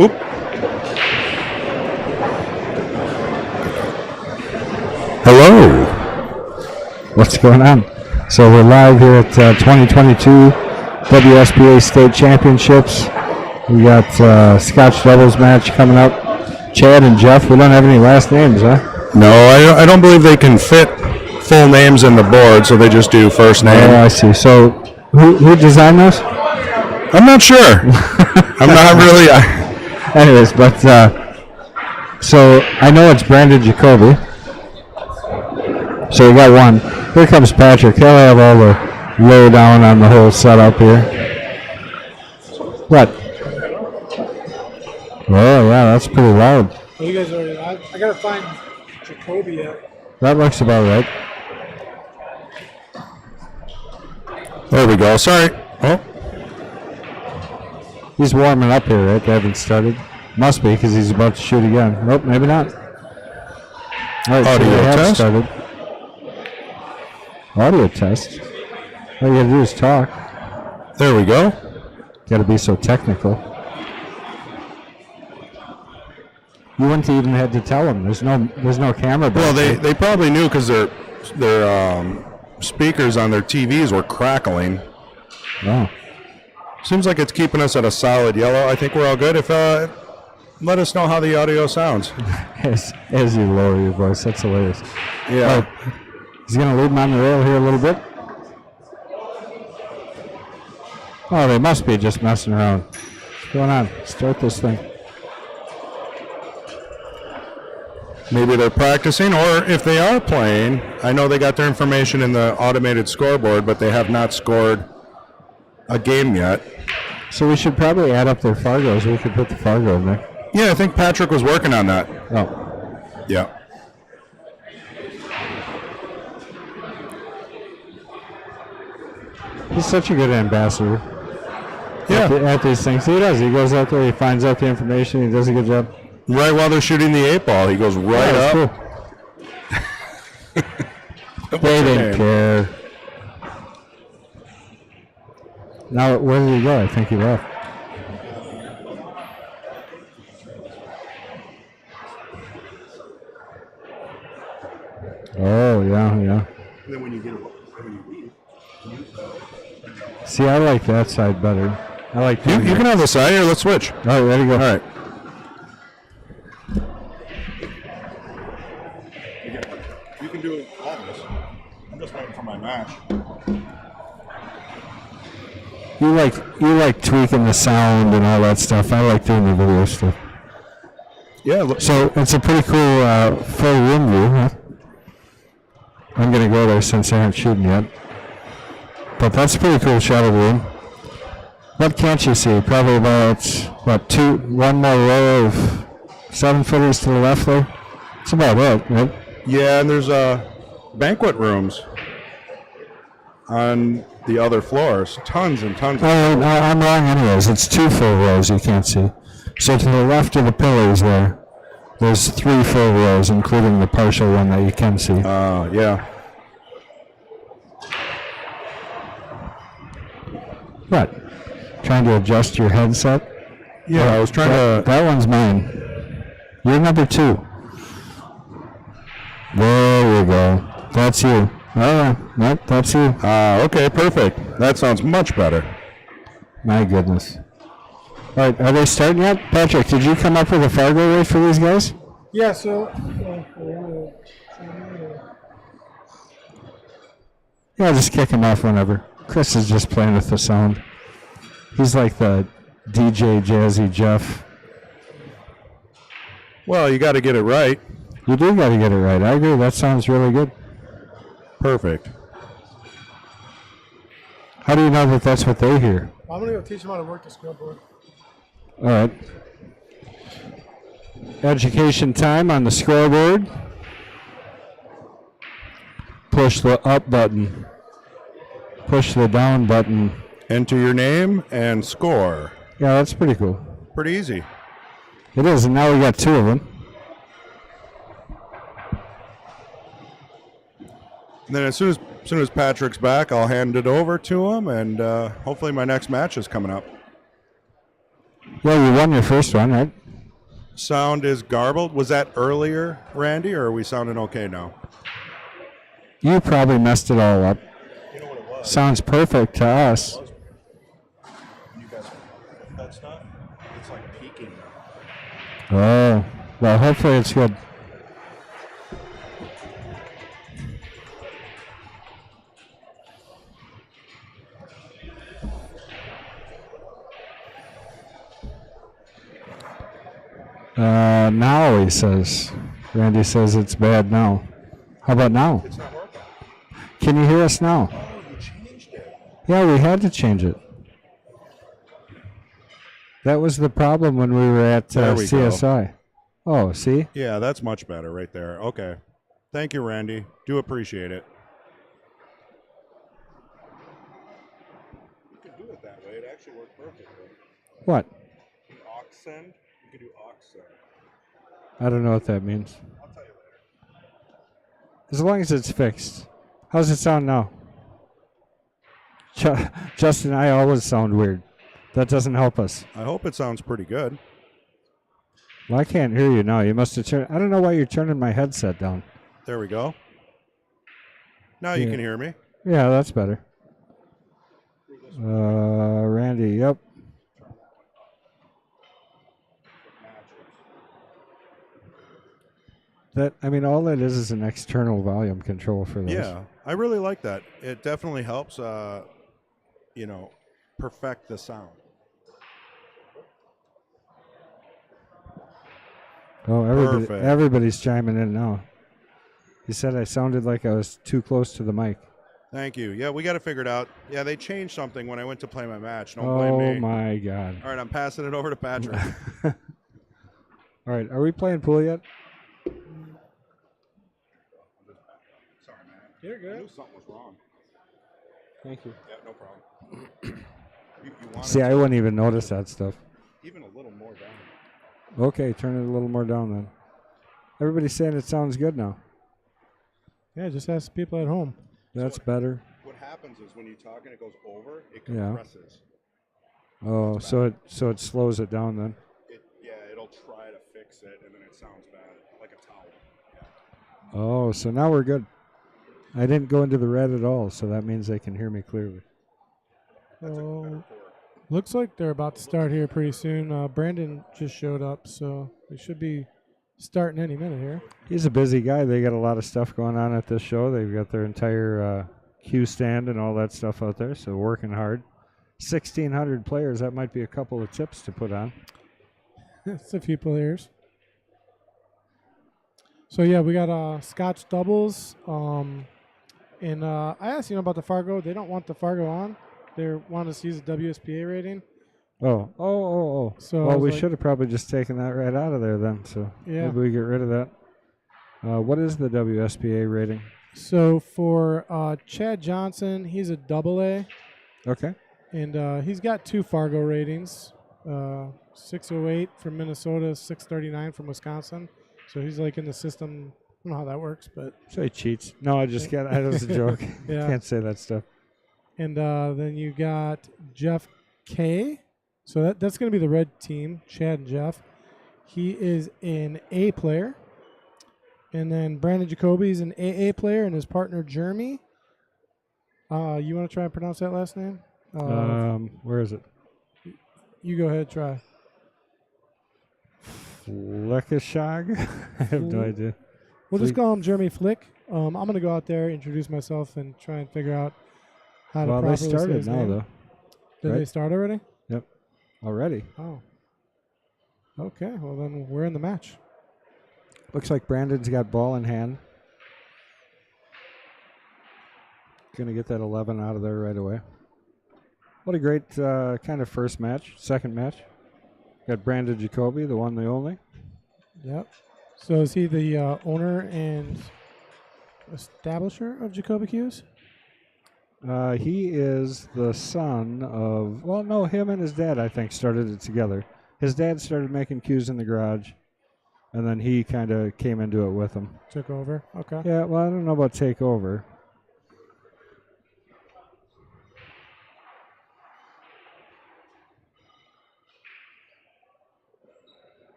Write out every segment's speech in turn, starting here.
Oop. Hello. What's going on? So we're live here at 2022 WSPA State Championships. We got Scotch doubles match coming up. Chad and Jeff. We don't have any last names, huh? No, I don't believe they can fit full names in the board, so they just do first name. Oh, I see. So who designed this? I'm not sure. I'm not really. Anyways, but so I know it's Brandon Jacoby. So we got one. Here comes Patrick. He'll have all the lowdown on the whole setup here. What? Oh, yeah, that's pretty loud. Oh, you guys already live? I gotta find Jacoby yet. That looks about right. There we go. Sorry. Oh. He's warming up here, right? They haven't started. Must be, because he's about to shoot again. Nope, maybe not. All right, Audio so they have test. started. Audio test. All you gotta do is talk. There we go. Gotta be so technical. You wouldn't even have to tell them. There's no camera. Well, they probably knew because their speakers on their TVs were crackling. Oh. Seems like it's keeping us at a solid yellow. I think we're all good. If let us know how the audio sounds. As you lower your voice, that's hilarious. Yeah. Oh, he's gonna lead him on the rail here a little bit. Oh, they must be just messing around. What's going on? Start this thing. Maybe they're practicing, or if they are playing, I know they got their information in the automated scoreboard, but they have not scored a game yet. So we should probably add up their Fargos. We could put the Fargo in there. Yeah, I think Patrick was working on that. Oh. Yeah. He's such a good ambassador. Yeah. At these things. He does. He goes out there, he finds out the information, he does a good job. Right while they're shooting the 8-ball, he goes right up. Cool. They didn't care. Now, where did he go? I think he left. Oh, yeah. And then when you leave, See, I like that side better. I like you can have the side here. Let's switch. All right, ready to go. All right. You can do all this. I'm just waiting for my match. You like tweaking the sound and all that stuff. I like doing the video stuff. Yeah. Look, So it's a pretty cool full room view. Huh? I'm going to go there since they aren't shooting yet. But that's a pretty cool shot of the room. What can't you see? Probably about, one more row of 7-footers to the left there. That's about it, right? yeah, and there's banquet rooms on the other floors. Tons and tons. Oh, no, I'm wrong anyways. It's 2 full rows you can't see. So to the left of the pillars there's 3 full rows, including the partial one that you can see. Yeah. What? Trying to adjust your headset? Yeah, I was trying to. That one's mine. You're number 2. There we go. That's you. Oh, nope, that's you. Okay, perfect. That sounds much better. My goodness. All right, are they starting yet? Patrick, did you come up with a Fargo rate for these guys? Yeah, so Yeah, just kick him off whenever. Chris is just playing with the sound. He's like the DJ Jazzy Jeff. Well, you got to get it right. You do got to get it right. I agree. That sounds really good. Perfect. How do you know that that's what they hear? I'm gonna go teach them how to work the scoreboard. All right. Education time on the scoreboard. Push the up button. Push the down button. Enter your name and score. Yeah, that's pretty cool. Pretty easy. It is, and now we got 2 of them. And then as soon as Patrick's back, I'll hand it over to him, and hopefully my next match is coming up. Well, you won your first one, right? Sound is garbled. Was that earlier, Randy, or are we sounding okay now? You probably messed it all up. You know what it was? Sounds perfect to us. You guys, that's not. It's like peaking now. Oh, well, hopefully it's good. Now he says. Randy says it's bad now. How about now? It's not working. Can you hear us now? Oh, you changed it. Yeah, we had to change it. That was the problem when we were at There we go. CSI. Oh, see? Yeah, that's much better right there. Okay. Thank you, Randy. Do appreciate it. You can do it that way. It actually worked perfectly. What? Aux send? You can do aux send. I don't know what that means. I'll tell you later. As long as it's fixed. How's it sound now? Justin, I always sound weird. That doesn't help us. I hope it sounds pretty good. Well, I can't hear you now. You must have turned. I don't know why you're turning my headset down. There we go. Now you Yeah. can hear me. Yeah, that's better. Randy, yep. All that is an external volume control for those. Yeah, I really like that. It definitely helps, perfect the sound. Oh, Perfect. everybody's chiming in now. He said I sounded like I was too close to the mic. Thank you. Yeah, we got to figure it out. Yeah, they changed something when I went to play my match. Don't blame me. Oh, my God. All right, I'm passing it over to Patrick. All right, are we playing pool yet? Sorry, man. You're I good. knew something was wrong. Thank you. Yeah, no problem. you wanted See, I wouldn't even notice that stuff. even a little more down. Okay, turn it a little more down then. Everybody's saying it sounds good now. Yeah, just ask people at home. That's better. What happens is when you talk and it goes over, it Yeah. compresses. Oh, so it slows it down then. It'll try to fix it, and then it sounds bad, like a towel. Yeah. Oh, so now we're good. I didn't go into the red at all, so that means they can hear me clearly. Oh, looks like they're about to start here pretty soon. Brandon just showed up, so they should be starting any minute here. He's a busy guy. They got a lot of stuff going on at this show. They've got their entire cue stand and all that stuff out there, so working hard. 1,600 players. That might be a couple of tips to put on. It's a few players. So yeah, we got Scotch doubles. And I asked about the Fargo. They don't want the Fargo on. They want us to use the WSPA rating. Oh. So I Well, was we like, should have probably just taken that right out of there then. So yeah. maybe we get rid of that. What is the WSPA rating? So for Chad Johnson, he's a AA, Okay. and he's got 2 Fargo ratings. 608 from Minnesota, 639 from Wisconsin. So he's like in the system. I don't know how that works, but So he cheats. No, I just get. That was a joke. Yeah. Can't say that stuff. And then you got Jeff K. So that's going to be the red team, Chad and Jeff. He is an A player. And then Brandon Jacoby's an AA player, and his partner Jeremy. You want to try and pronounce that last name? Where is it? You go ahead, try. Fleckishag? I have no idea. We'll just call him Jeremy Flick. I'm going to go out there, introduce myself, and try and figure out how to properly They say started his now, name. though. Did right? they start already? Yep. Already. Oh. Okay, well then we're in the match. Looks like Brandon's got ball in hand. Going to get that 11 out of there right away. What a great kind of first match, second match. Got Brandon Jacoby, the one, the only. Yep. So is he the owner and establisher of Jacoby Q's? He is the son of, well, no, him and his dad, I think, started it together. His dad started making cues in the garage, and then he kind of came into it with him. Took over. Okay. Yeah, well, I don't know about take over.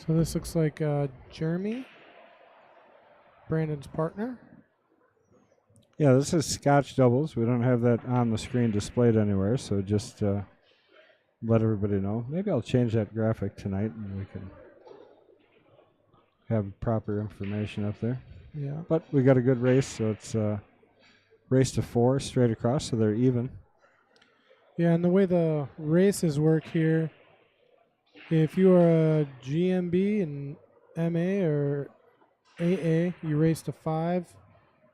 So this looks like Jeremy, Brandon's partner. Yeah, this is Scotch doubles. We don't have that on the screen displayed anywhere, so just let everybody know. Maybe I'll change that graphic tonight and we can have proper information up there. Yeah. But we got a good race, so it's race to 4 straight across, so they're even. Yeah, and the way the races work here, if you are a GMB and MA or AA, you race to 5.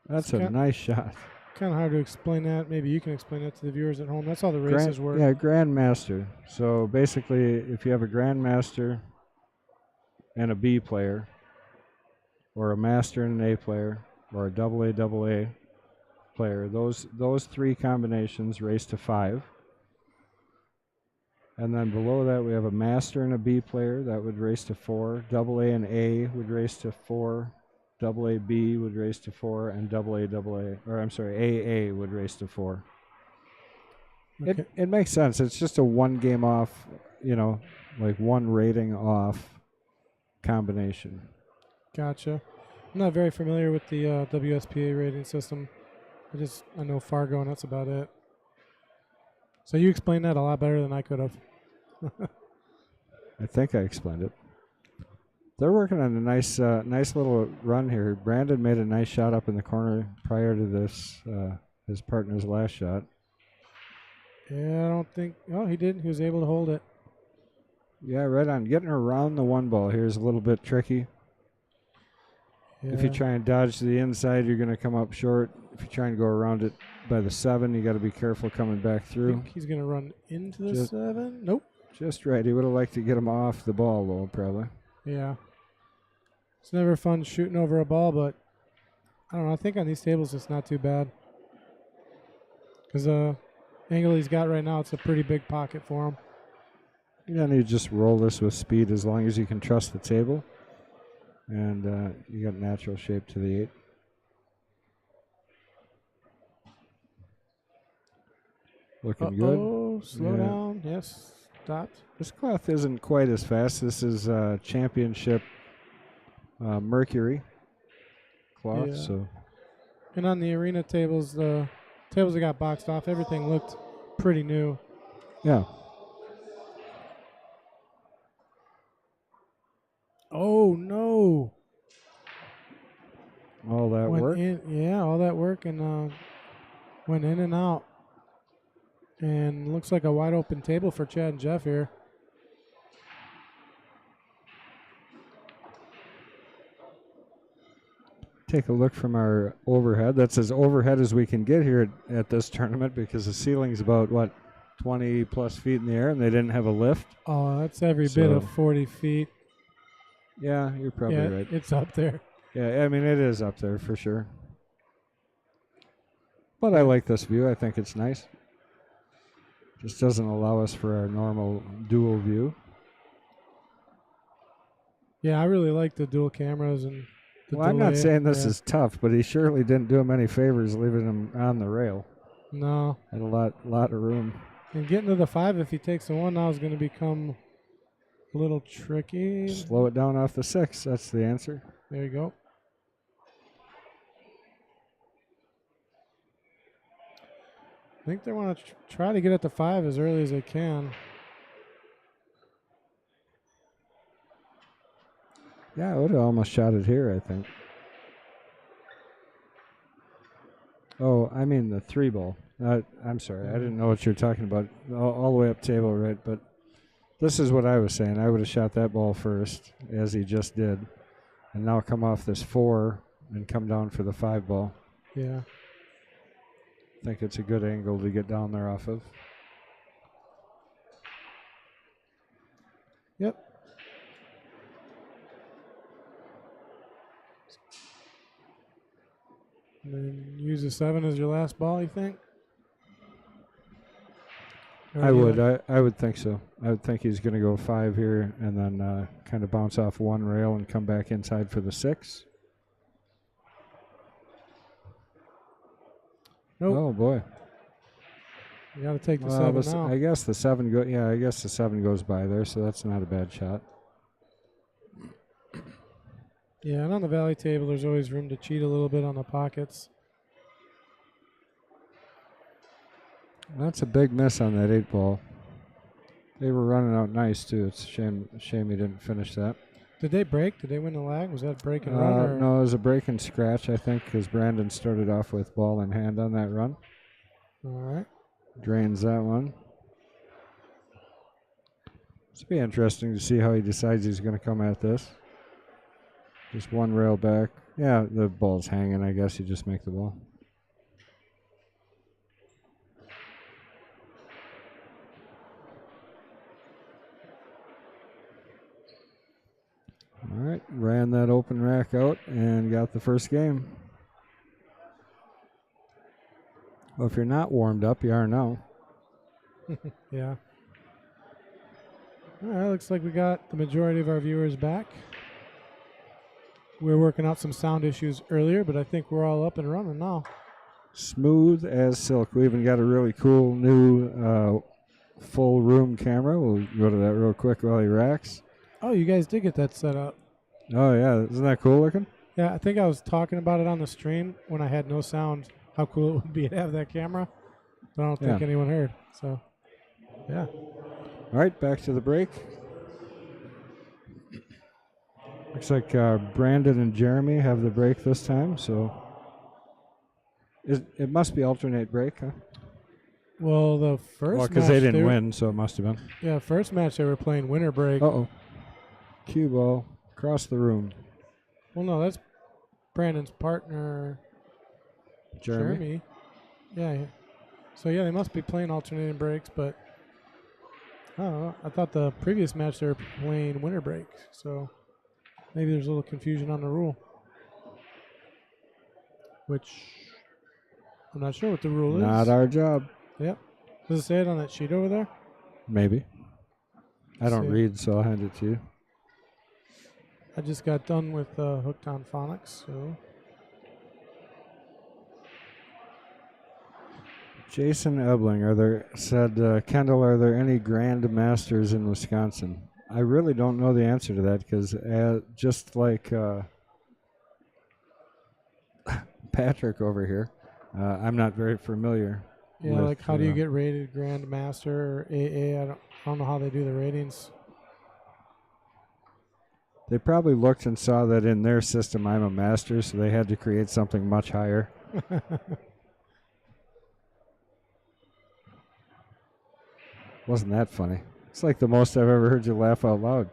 That's a nice shot. Kind of hard to explain that. Maybe you can explain that to the viewers at home. That's how the races work. Yeah, Grandmaster. So basically, if you have a Grandmaster and a B player, or a Master and an A player, or a AA player, those 3 combinations race to 5. And then below that, we have a Master and a B player. That would race to 4. AA and A would race to 4. AA-B would race to 4. And AA would race to 4. Okay. It makes sense. It's just a 1 game off, like 1 rating off combination. Gotcha. I'm not very familiar with the WSPA rating system. I know Fargo, and that's about it. So you explained that a lot better than I could have. I think I explained it. They're working on a nice little run here. Brandon made a nice shot up in the corner prior to this, his partner's last shot. Yeah, I don't think. Oh, he did. He was able to hold it. Yeah, right on. Getting around the 1 ball here is a little bit tricky. Yeah. If you try and dodge to the inside, you're going to come up short. If you try and go around it by the 7, you got to be careful coming back I through. think he's going to run into the 7. Nope. Just right. He would have liked to get him off the ball, though, probably. Yeah. It's never fun shooting over a ball, but I don't know. I think on these tables it's not too bad. Because the angle he's got right now, it's a pretty big pocket for him. You don't need to just roll this with speed as long as you can trust the table. And you got natural shape to the 8. Looking good. Oh, slow down. Yes, stopped. This cloth isn't quite as fast. This is championship Mercury cloth. Yeah. So. And on the arena tables, the tables that got boxed off, everything looked pretty new. Yeah. Oh, no. All that Went work? Yeah, all that work and went in and out. And looks like a wide open table for Chad and Jeff here. take a look from our overhead. That's as overhead as we can get here at this tournament because the ceiling's about, 20 plus feet in the air, and they didn't have a lift. Oh, that's every bit of 40 feet. Yeah, you're probably right. It's up there. Yeah, I mean, it is up there for sure. But I like this view. I think it's nice. Just doesn't allow us for our normal dual view. Yeah, I really like the dual cameras and the Well, I'm not delay. saying this is tough, but he surely didn't do him any favors leaving him on the rail. No. Had a lot of room. And getting to the 5, if he takes the 1 now, is going to become a little tricky. Slow it down off the 6. That's the answer. There you go. I think they want to try to get at the 5 as early as they can. Yeah, I would have almost shot it here, I think. Oh, I mean the 3 ball. I'm sorry, I didn't know what you're talking about. All the way up table, right? But this is what I was saying. I would have shot that ball first, as he just did, and now come off this 4 and come down for the 5 ball. Yeah. I think it's a good angle to get down there off of. Yep. And then use the 7 as your last ball, you think? I would think so. I would think he's going to go 5 here and then kind of bounce off 1 rail and come back inside for the 6. Nope. Oh boy! You got to take the 7 now. I guess the 7 go. Yeah, I guess the 7 goes by there, so that's not a bad shot. Yeah, and on the valley table, there's always room to cheat a little bit on the pockets. That's a big miss on that 8 ball. They were running out nice too. It's a shame he didn't finish that. Did they break? Did they win the lag? Was that a break and run? Or? No, it was a break and scratch, I think, because Brandon started off with ball in hand on that run. All right. Drains that one. It's be interesting to see how he decides he's going to come at this. Just 1 rail back. Yeah, the ball's hanging. I guess you just make the ball. All right, ran that open rack out and got the first game. Well, if you're not warmed up, you are now. Yeah. All right, looks like we got the majority of our viewers back. We were working out some sound issues earlier, but I think we're all up and running now. Smooth as silk. We even got a really cool new full room camera. We'll go to that real quick while he racks. Oh, you guys did get that set up. Oh, yeah. Isn't that cool looking? Yeah, I think I was talking about it on the stream when I had no sound, how cool it would be to have that camera. But I don't think anyone heard. So, yeah. All right, back to the break. Looks like Brandon and Jeremy have the break this time, so it must be alternate break, huh? Well, the first match... because they didn't win, so it must have been. Yeah, first match they were playing winter break. Uh-oh. Cue ball across the room. Well, no, that's Brandon's partner, Jeremy. Yeah. So, yeah, they must be playing alternating breaks, but I don't know. I thought the previous match they were playing winter break, so maybe there's a little confusion on the rule, which I'm not sure what the rule is. Not our job. Yep. Does it say it on that sheet over there? Maybe. I don't read, so I'll hand it to you. I just got done with Hooked on Phonics, so. Jason Ebling said, Kendall, are there any Grand Masters in Wisconsin? I really don't know the answer to that because just like Patrick over here, I'm not very familiar. Yeah, like how do you get rated Grand Master or AA? I don't know how they do the ratings. They probably looked and saw that in their system I'm a master, so they had to create something much higher. Wasn't that funny? It's like the most I've ever heard you laugh out loud.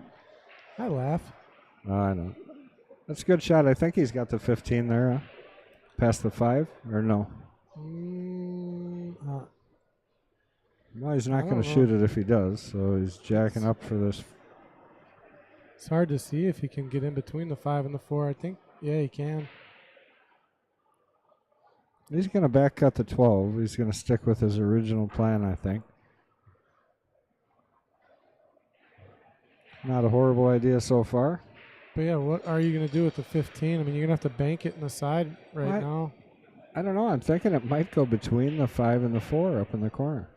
I laugh. Oh, I know. That's a good shot. I think he's got the 15 there. Huh? Past the 5, or no? No, he's not going to shoot it if he does. So he's jacking up for this. It's hard to see if he can get in between the 5 and the 4. I think, yeah, he can. He's going to back cut the 12. He's going to stick with his original plan, I think. Not a horrible idea so far. But yeah, what are you going to do with the 15? I mean, you're going to have to bank it in the side now. I don't know. I'm thinking it might go between the 5 and the 4 up in the corner.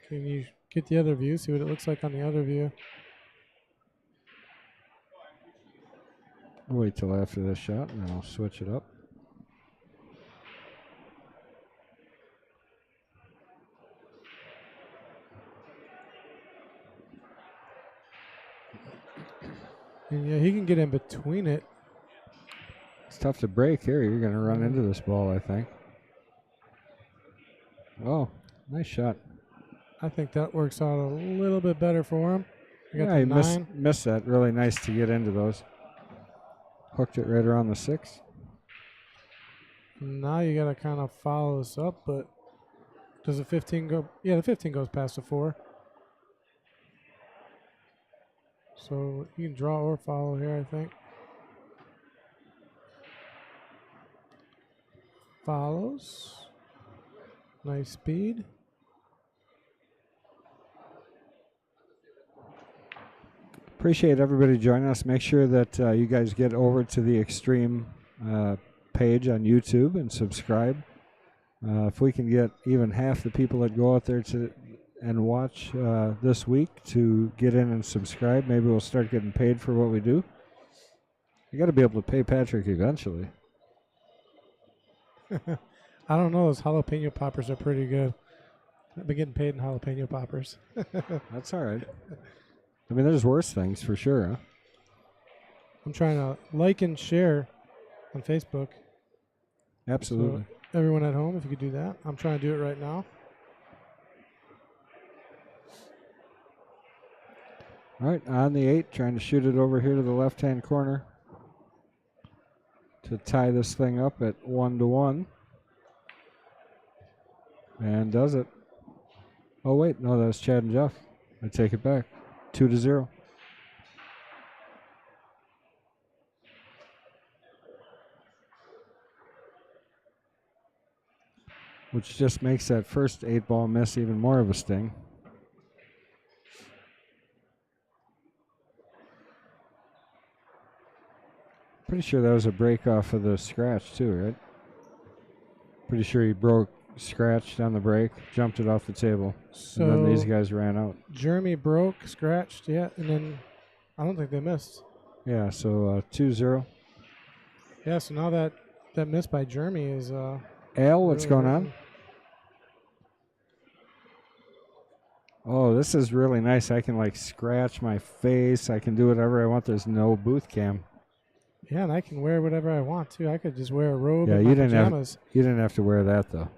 Can you get the other view? See what it looks like on the other view. I'll wait till after this shot, and then I'll switch it up. And yeah, he can get in between it. It's tough to break here. You're going to run into this ball, I think. Oh, nice shot. I think that works out a little bit better for him. Yeah, he missed that. Really nice to get into those. Hooked it right around the 6. Now you got to kind of follow this up, but does the 15 go? Yeah, the 15 goes past the 4. So you can draw or follow here, I think. Follows. Nice speed. Appreciate everybody joining us. Make sure that you guys get over to the Extreme page on YouTube and subscribe. If we can get even half the people that go out there and watch this week to get in and subscribe, maybe we'll start getting paid for what we do. You got to be able to pay Patrick eventually. I don't know. Those jalapeno poppers are pretty good. I've been getting paid in jalapeno poppers. That's all right. I mean, there's worse things for sure. Huh? I'm trying to like and share on Facebook. Absolutely. So everyone at home, if you could do that. I'm trying to do it right now. All right, on the 8, trying to shoot it over here to the left-hand corner to tie this thing up at 1-1. And does it. Oh, wait, no, that was Chad and Jeff. I take it back. 2-0. Which just makes that first 8-ball miss even more of a sting. Pretty sure that was a break off of the scratch too, right? Pretty sure he scratched on the break, jumped it off the table, So and then these guys ran out. Jeremy broke, scratched, yeah, and then I don't think they missed. Yeah, so 2-0. Yeah, so now that miss by Jeremy is Al, what's going on? Oh, this is really nice. I can like scratch my face. I can do whatever I want. There's no booth cam. Yeah, and I can wear whatever I want too. I could just wear a robe Yeah, and my pajamas. You didn't have to wear that though.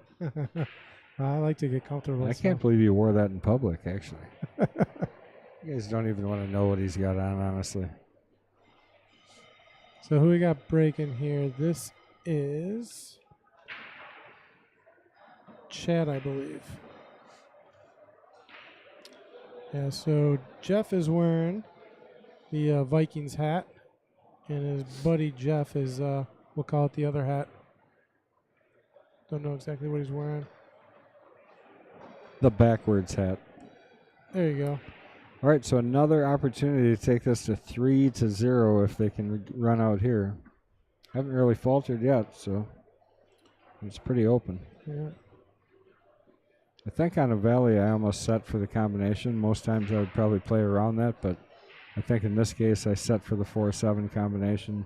I like to get comfortable. I can't believe you wore that in public, actually. You guys don't even want to know what he's got on, honestly. So who we got breaking here? This is Chad, I believe. Yeah, so Jeff is wearing the Vikings hat, and his buddy Jeff is, we'll call it the other hat. Don't know exactly what he's wearing. The backwards hat. There you go. All right, so another opportunity to take this to 3-0 if they can run out here. Haven't really faltered yet, so it's pretty open. Yeah. I think on a valley I almost set for the combination. Most times I would probably play around that, but I think in this case I set for the 4-7 combination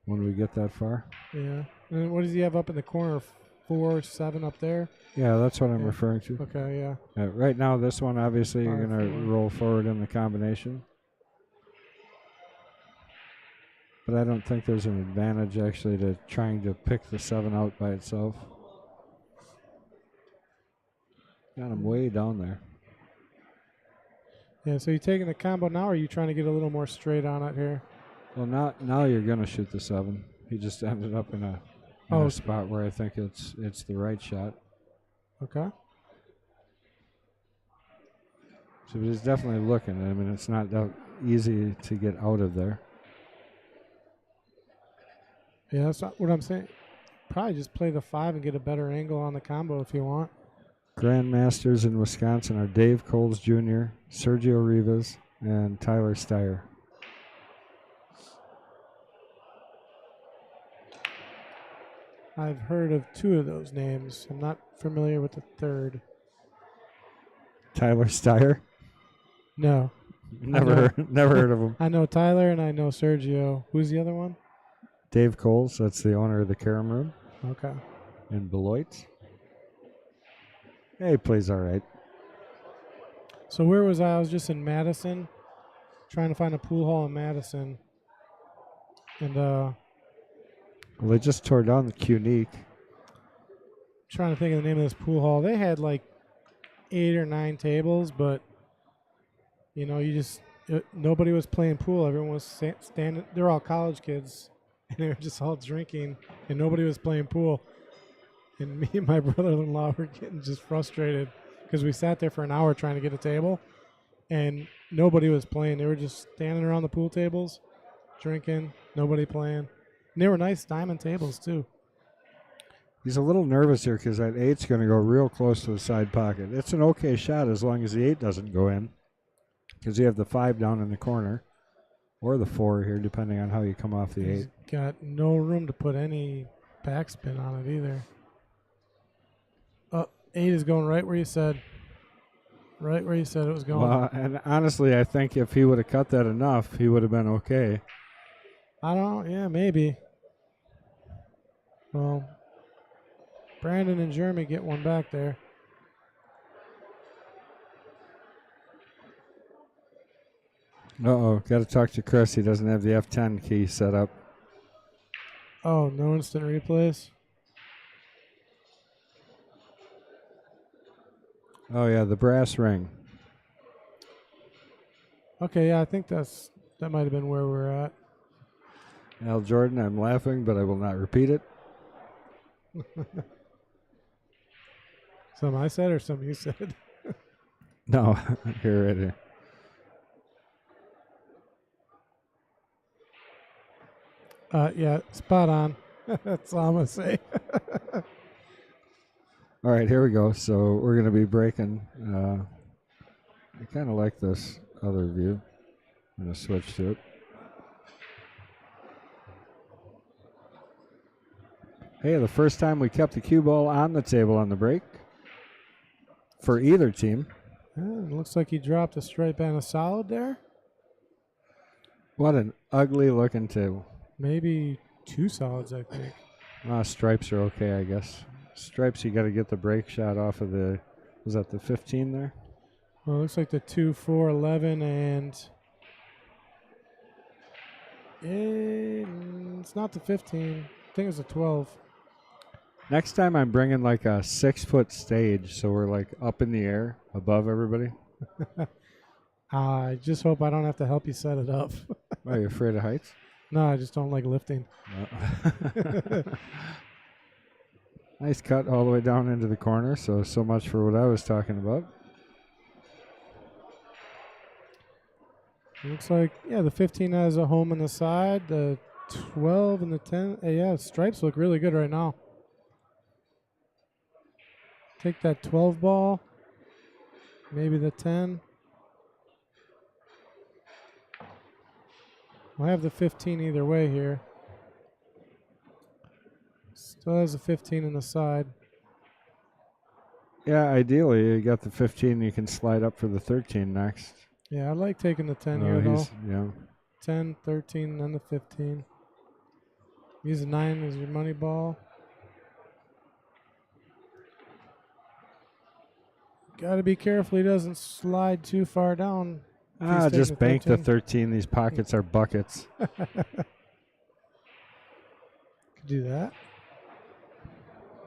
when we get that far. Yeah. And what does he have up in the corner? 4-7 up there? Yeah, that's what I'm referring to. Okay, yeah. Right now, this one, obviously, you're going to 5-4. roll forward in the combination. But I don't think there's an advantage, actually, to trying to pick the 7 out by itself. Got him way down there. Yeah, so you taking the combo now, or are you trying to get a little more straight on it here? Well, now you're gonna shoot the 7. He just ended up in a spot where I think it's the right shot. Okay. So he's definitely looking. I mean, it's not that easy to get out of there. Yeah, that's what I'm saying. Probably just play the 5 and get a better angle on the combo if you want. Grandmasters in Wisconsin are Dave Coles Jr., Sergio Rivas, and Tyler Steyer. I've heard of 2 of those names. I'm not familiar with the third. Tyler Steyer? No. Never heard of him. I know Tyler and I know Sergio. Who's the other one? Dave Coles, that's the owner of the Carom Room Okay. in Beloit. Yeah, he plays all right. So where was I? I was just in Madison, trying to find a pool hall in Madison. And Well, they just tore down the Cunique. trying to think of the name of this pool hall. They had like 8 or 9 tables, but you know, nobody was playing pool. Everyone was standing. They're all college kids, and they were just all drinking, and nobody was playing pool. And me and my brother-in-law were getting just frustrated because we sat there for an hour trying to get a table, and nobody was playing. They were just standing around the pool tables, drinking, nobody playing. And they were nice diamond tables, too. He's a little nervous here because that 8's going to go real close to the side pocket. It's an okay shot as long as the 8 doesn't go in, because you have the 5 down in the corner, or the 4 here, depending on how you come off the 8. He's got no room to put any backspin on it either. 8 is going right where you said. Right where you said it was going. Well, and honestly, I think if he would have cut that enough, he would have been okay. I don't know. Yeah, maybe. Well, Brandon and Jeremy get one back there. Uh-oh, got to talk to Chris. He doesn't have the F10 key set up. Oh, no instant replays? Oh, yeah, the brass ring. Okay, yeah, I think that might have been where we're at. Al Jordan, I'm laughing, but I will not repeat it. Some I said or some you said? No, here, right here. Yeah, spot on. That's all I'm going to say. All right, here we go. So we're going to be breaking. I kind of like this other view. I'm going to switch to it. Hey, the first time we kept the cue ball on the table on the break for either team. It looks like he dropped a stripe and a solid there. What an ugly looking table. Maybe 2 solids, I think. Stripes are okay, I guess. Stripes, you got to get the break shot off of the, was that the 15 there? Well, it looks like the 2, 4, 11, and it's not the 15. I think it's a 12. Next time I'm bringing like a 6-foot stage, so we're like up in the air above everybody. I just hope I don't have to help you set it up. Are you afraid of heights? No, I just don't like lifting. No. Nice cut all the way down into the corner, so much for what I was talking about. Looks like, yeah, the 15 has a home on the side, the 12 and the 10. Yeah, stripes look really good right now. Take that 12 ball, maybe the 10. I have the 15 either way here. Still has a 15 in the side. Yeah, ideally, you got the 15, you can slide up for the 13 next. Yeah, I like taking the 10 here, though. Yeah. 10, 13, and then the 15. Use a 9 as your money ball. Got to be careful he doesn't slide too far down. Just bank the 13. These pockets are buckets. Could do that.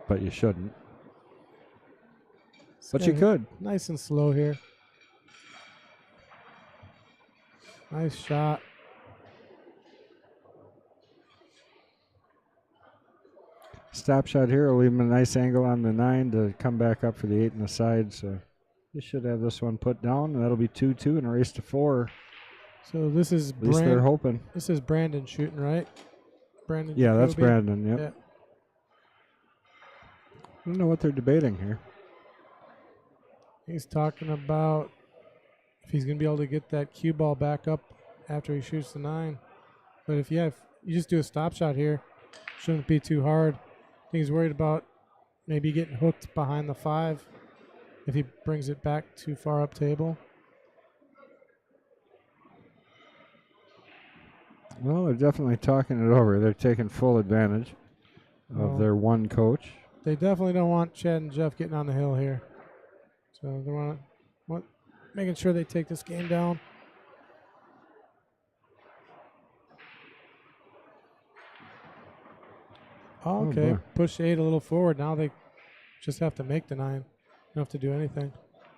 But you shouldn't. But you could. Nice and slow here. Nice shot. stop shot here will leave him a nice angle on the 9 to come back up for the 8 on the side. So he should have this one put down, and that'll be 2-2 and a race to 4. So this is At least they're hoping. This is Brandon shooting, right? Brandon. Yeah, that's Jacoby? Brandon. Yep. Yeah. I don't know what they're debating here. He's talking about if he's going to be able to get that cue ball back up after he shoots the 9. But if you just do a stop shot here, shouldn't be too hard. I think he's worried about maybe getting hooked behind the 5 if he brings it back too far up table. Well, they're definitely talking it over. They're taking full advantage of their one coach. They definitely don't want Chad and Jeff getting on the hill here. So they want making sure they take this game down. Oh, okay, push 8 a little forward. Now they just have to make the 9. Don't have to do anything.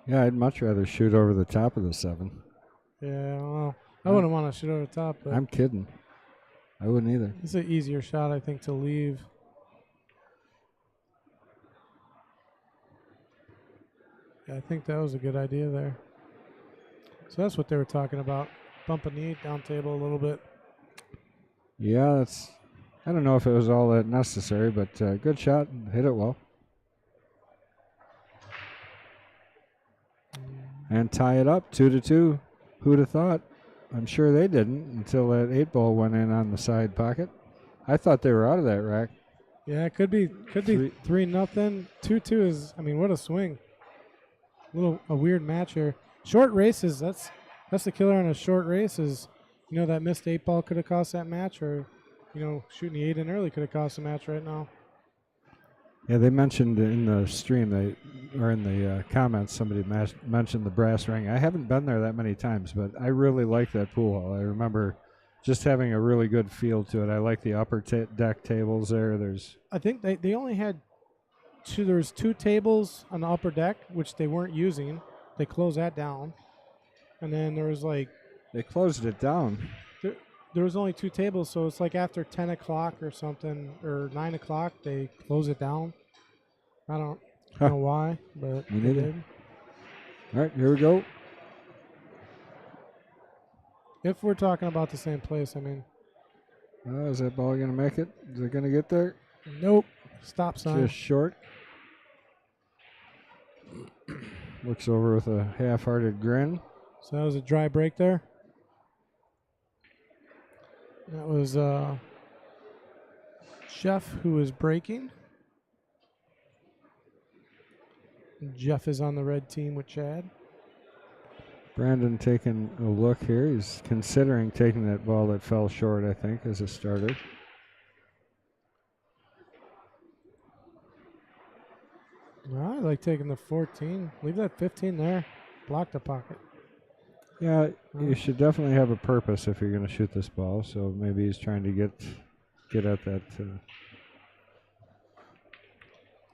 Yeah, I'd much rather shoot over the top of the 7. Yeah, well, I wouldn't want to shoot over the top. But I'm kidding. I wouldn't either. It's an easier shot, I think, to leave. Yeah, I think that was a good idea there. So that's what they were talking about. Bumping the 8 down table a little bit. Yeah, I don't know if it was all that necessary, but good shot. Hit it well. And tie it up 2-2. Who'd have thought? I'm sure they didn't until that 8 ball went in on the side pocket. I thought they were out of that rack. Yeah, it could be 3-0. 2-2 is, I mean, what a swing. A weird match here. Short races, that's the killer on a short race is, that missed 8 ball could have cost that match, or, shooting the 8 in early could have cost the match right now. Yeah, they mentioned in the stream, or in the comments, somebody mentioned the brass ring. I haven't been there that many times, but I really like that pool hall. I remember just having a really good feel to it. I like the upper deck tables there. I think they only had there was 2 tables on the upper deck, which they weren't using. They closed that down. And then there was They closed it down. There was only 2 tables, so it's like after 10 o'clock or something, or 9 o'clock, they close it down. I don't know why, but Me they neither. did. All right, here we go. If we're talking about the same place, I mean. Is that ball going to make it? Is it going to get there? Nope. Stop sign. Just short. Looks over with a half-hearted grin. So that was a dry break there. That was Jeff who was breaking. Jeff is on the red team with Chad. Brandon taking a look here. He's considering taking that ball that fell short, I think, as a starter. I like taking the 14. Leave that 15 there. Block the pocket. Yeah, you should definitely have a purpose if you're going to shoot this ball. So maybe he's trying to get at that.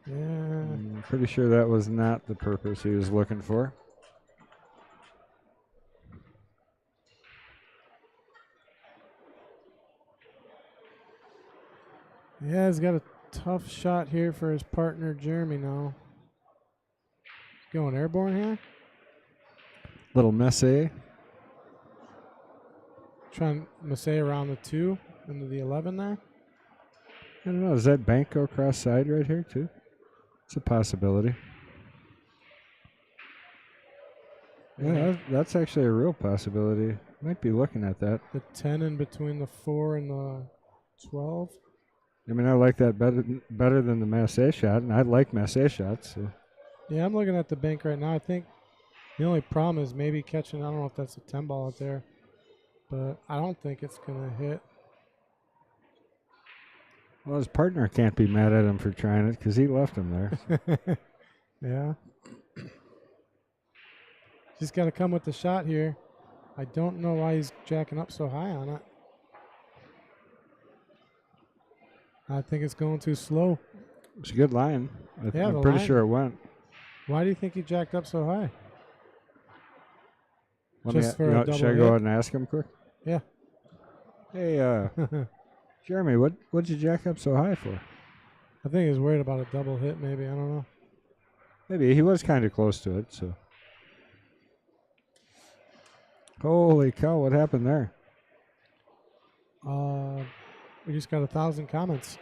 Yeah. I'm pretty sure that was not the purpose he was looking for. Yeah, he's got a tough shot here for his partner Jeremy now. Going airborne here. Little messy. Trying to say around the 2 into the 11 there. I don't know. Does that bank go cross side right here too? It's a possibility. Yeah, that's actually a real possibility. Might be looking at that. The 10 in between the 4 and the 12. I mean, I like that better than the Massey shot, and I like Massey shots. So. Yeah, I'm looking at the bank right now. I think the only problem is maybe catching, I don't know if that's a 10 ball out there, but I don't think it's going to hit. Well, his partner can't be mad at him for trying it because he left him there. So. Yeah. Just got to come with the shot here. I don't know why he's jacking up so high on it. I think it's going too slow. It's a good line. Yeah, I'm pretty sure it went. Why do you think he jacked up so high? Should I go ahead and ask him quick? Yeah. Hey, Jeremy, what'd you jack up so high for? I think he's worried about a double hit, maybe. I don't know. Maybe he was kind of close to it. So, holy cow! What happened there? We just got 1,000 comments.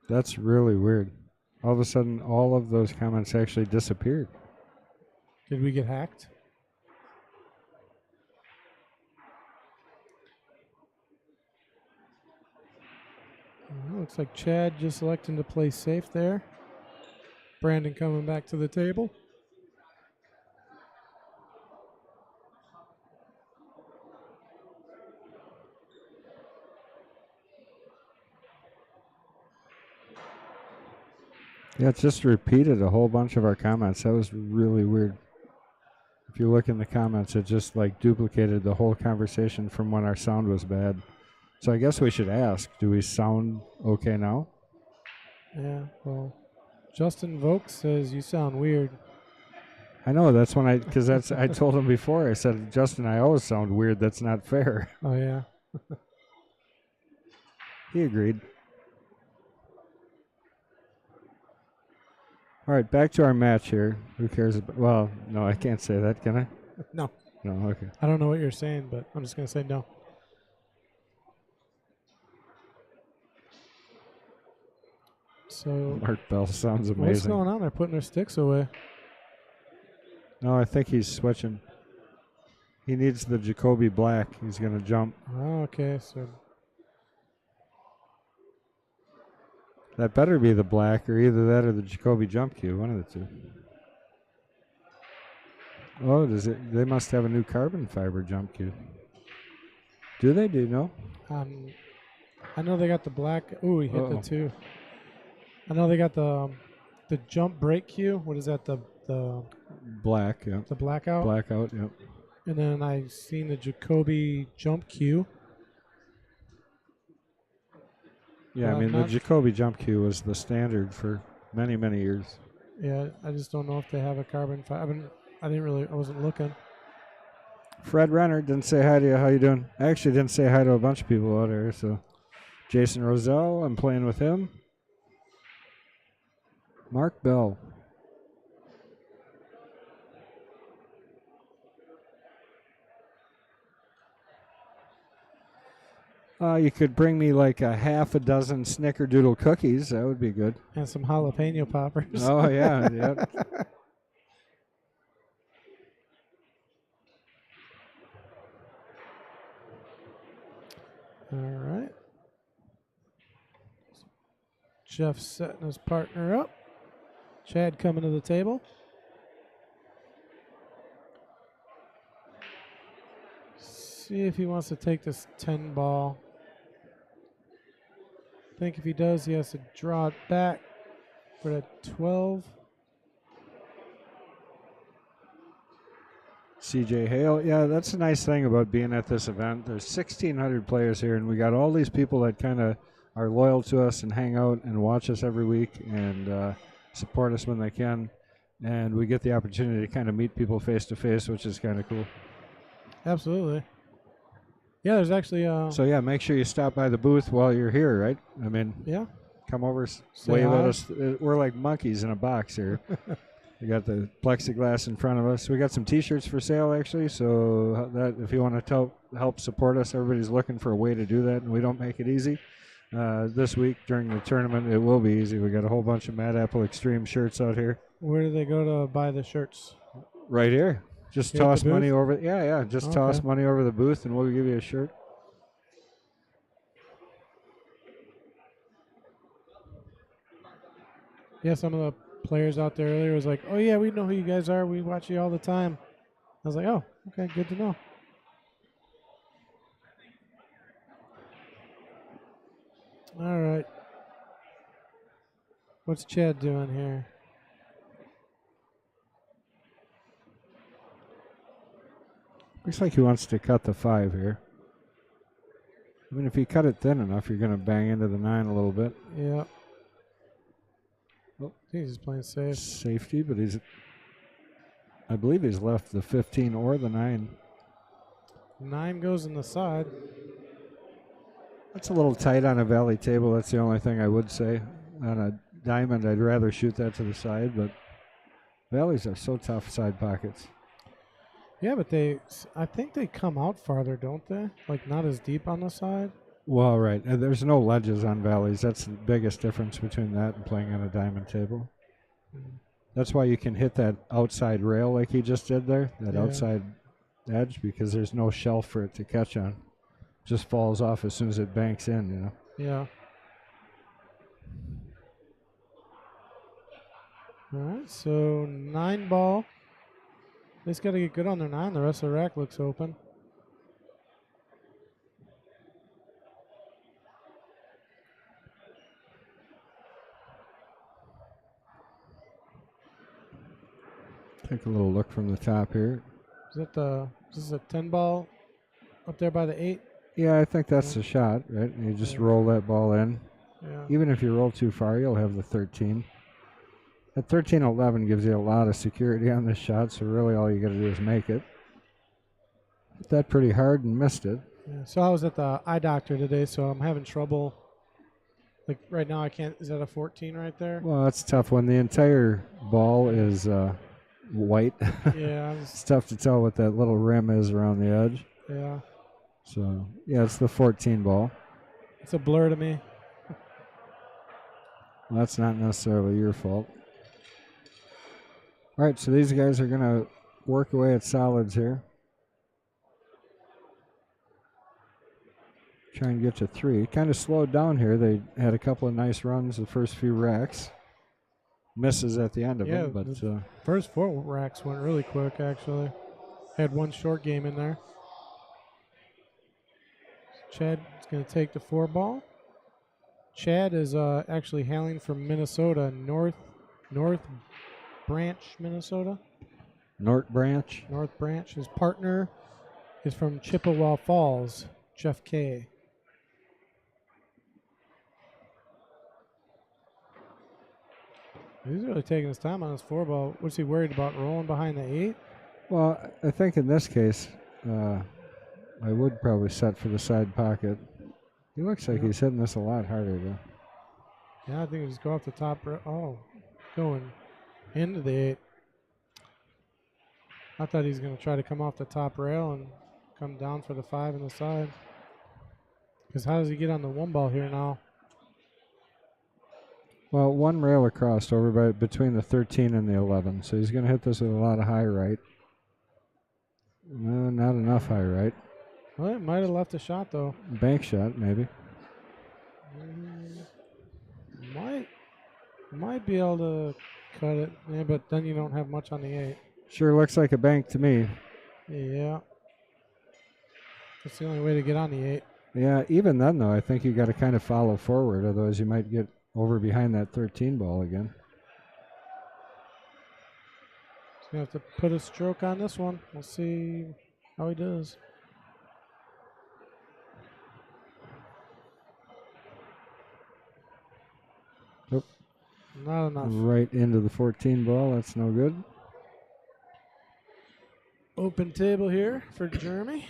That's really weird. All of a sudden, all of those comments actually disappeared. Did we get hacked? Looks like Chad just electing to play safe there. Brandon coming back to the table. Yeah, it just repeated a whole bunch of our comments. That was really weird. If you look in the comments, it just like duplicated the whole conversation from when our sound was bad. So I guess we should ask, do we sound okay now? Yeah, well, Justin Vogt says you sound weird. I know, that's when I told him before, I said, Justin, I always sound weird. That's not fair. Oh, yeah. He agreed. All right, back to our match here. Who cares about, well, no, I can't say that, can I? No. No, okay. I don't know what you're saying, but I'm just going to say no. So, Mark Bell sounds amazing. what's going on? They're putting their sticks away. No, I think he's switching. He needs the Jacoby Black. He's going to jump. Oh, okay, so That better be the black, or either that or the Jacoby jump cue, one of the two. Oh, does it? They must have a new carbon fiber jump cue. Do they? Do you know? I know they got the black. Ooh, he hit the two. I know they got the jump break cue. What is that? The Black, yeah. the blackout. Blackout, yep. And then I seen the Jacoby jump cue. Yeah, I mean, the Jacoby jump cue was the standard for many, many years. Yeah, I just don't know if they have a carbon fiber. I wasn't looking. Fred Renner didn't say hi to you. How you doing? I actually didn't say hi to a bunch of people out there. So, Jason Roselle, I'm playing with him. Mark Bell. You could bring me like a half a dozen Snickerdoodle cookies. That would be good. And some jalapeno poppers. Oh, yeah. Yep. All right. Jeff setting his partner up. Chad coming to the table. See if he wants to take this 10 ball. I think if he does, he has to draw it back for the 12. CJ Hale. Yeah, that's a nice thing about being at this event. There's 1,600 players here, and we got all these people that kind of are loyal to us and hang out and watch us every week and support us when they can. And we get the opportunity to kind of meet people face to face, which is kind of cool. Absolutely. Yeah, there's actually. So, yeah, make sure you stop by the booth while you're here, right? I mean, yeah. Come over, Say wave hi. at us. We're like monkeys in a box here. We got the plexiglass in front of us. We got some T-shirts for sale, actually. So that if you want to help support us, everybody's looking for a way to do that, and we don't make it easy. This week during the tournament, it will be easy. We got a whole bunch of Mad Apple Extreme shirts out here. Where do they go to buy the shirts? Right here. Just Here at toss the money booth? over. Yeah. Just toss Okay. money over the booth, and we'll give you a shirt. Yeah, some of the players out there earlier was like, "Oh yeah, we know who you guys are. We watch you all the time." I was like, "Oh, okay, good to know." All right. What's Chad doing here? Looks like he wants to cut the 5 here. I mean, if you cut it thin enough, you're going to bang into the 9 a little bit. Yeah. Oh. He's just playing safe. Safety, but he's I believe he's left the 15 or the 9. 9 goes in the side. That's a little tight on a valley table. That's the only thing I would say. On a diamond, I'd rather shoot that to the side, but valleys are so tough side pockets. Yeah, but I think they come out farther, don't they? Like not as deep on the side. Well, right. There's no ledges on valleys. That's the biggest difference between that and playing on a diamond table. That's why you can hit that outside rail like he just did there, that outside edge, because there's no shelf for it to catch on. Just falls off as soon as it banks in, you know. Yeah. All right, so 9 ball. They just got to get good on their 9. The rest of the rack looks open. Take a little look from the top here. Is this a 10 ball up there by the 8? Yeah, I think that's the shot, right? You just roll that ball in. Yeah. Even if you roll too far, you'll have the 13. That 13-11 gives you a lot of security on this shot, so really all you got to do is make it. Hit that pretty hard and missed it. Yeah. So I was at the eye doctor today, so I'm having trouble. Like right now, I can't. Is that a 14 right there? Well, that's tough when the entire ball is white. Yeah. It's tough to tell what that little rim is around the edge. Yeah. So, yeah, it's the 14 ball. It's a blur to me. Well, that's not necessarily your fault. All right, so these guys are going to work away at solids here. Try and get to 3. Kind of slowed down here. They had a couple of nice runs the first few racks. Misses at the end of them, but first 4 racks went really quick, actually. Had one short game in there. Chad is going to take the 4 ball. Chad is actually hailing from Minnesota, North Branch, Minnesota. North Branch. North Branch. His partner is from Chippewa Falls, Jeff K. He's really taking his time on his 4 ball. What's he worried about, rolling behind the 8? Well, I think in this case, I would probably set for the side pocket. He looks like he's hitting this a lot harder, though. Yeah, I think he just go off the top. Going into the 8. I thought he was going to try to come off the top rail and come down for the 5 in the side. Because how does he get on the 1 ball here now? Well, 1 rail across over between the 13 and the 11. So he's going to hit this with a lot of high right. No, not enough high right. Well, it might have left a shot, though. Bank shot, maybe. Might be able to cut it, yeah, but then you don't have much on the 8. Sure looks like a bank to me. Yeah. That's the only way to get on the 8. Yeah, even then, though, I think you got to kind of follow forward, otherwise you might get over behind that 13 ball again. He's going to have to put a stroke on this one. We'll see how he does. Nope. Not enough. Right into the 14 ball. That's no good. Open table here for Jeremy.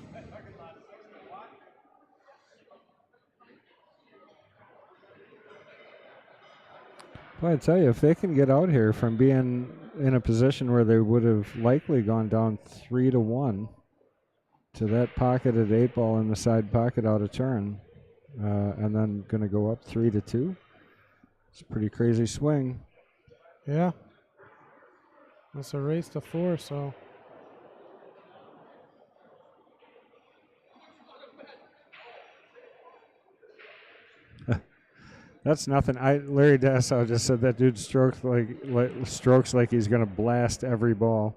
Well, I tell you, if they can get out here from being in a position where they would have likely gone down 3-1 to that pocket at 8 ball in the side pocket out of turn, and then going to go up 3-2. It's a pretty crazy swing. Yeah. It's a race to 4, so. That's nothing. Larry Dassow just said that dude strokes like he's going to blast every ball.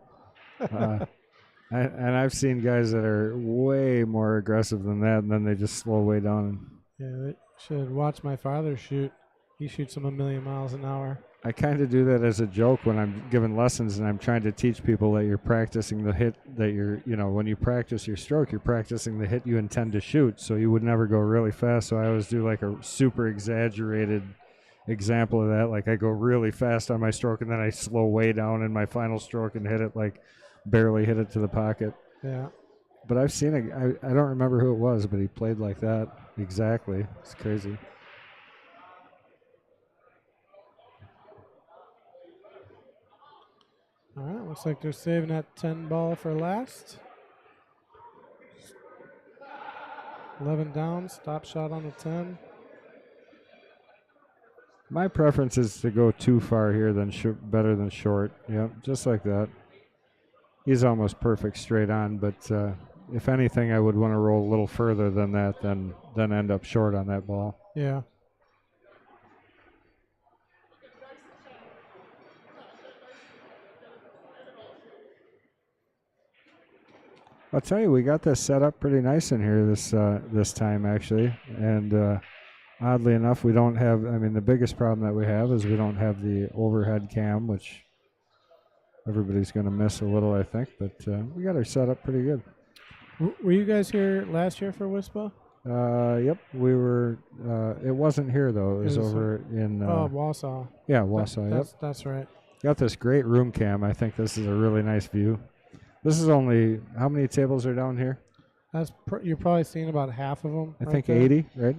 And I've seen guys that are way more aggressive than that, and then they just slow way down. Yeah, they should watch my father shoot. He shoots them 1,000,000 miles an hour. I kind of do that as a joke when I'm giving lessons and I'm trying to teach people that you're practicing the hit that when you practice your stroke, you're practicing the hit you intend to shoot. So you would never go really fast. So I always do like a super exaggerated example of that. Like I go really fast on my stroke and then I slow way down in my final stroke and hit it like barely hit it to the pocket. Yeah. But I've seen it. I don't remember who it was, but he played like that exactly. It's crazy. All right. Looks like they're saving that 10 ball for last. 11 down. Stop shot on the 10. My preference is to go too far here than better than short. Yep, just like that. He's almost perfect straight on, but if anything, I would want to roll a little further than that, than end up short on that ball. Yeah. I'll tell you, we got this set up pretty nice in here this time actually, and oddly enough, we don't have. I mean, the biggest problem that we have is we don't have the overhead cam, which everybody's going to miss a little, I think. But we got our setup pretty good. Were you guys here last year for WSPA? Yep, we were. It wasn't here though. It was over in. Wausau. Yeah, Wausau. Yep. That's right. Got this great room cam. I think this is a really nice view. This is only, how many tables are down here? You're probably seeing about half of them. I think 80, right?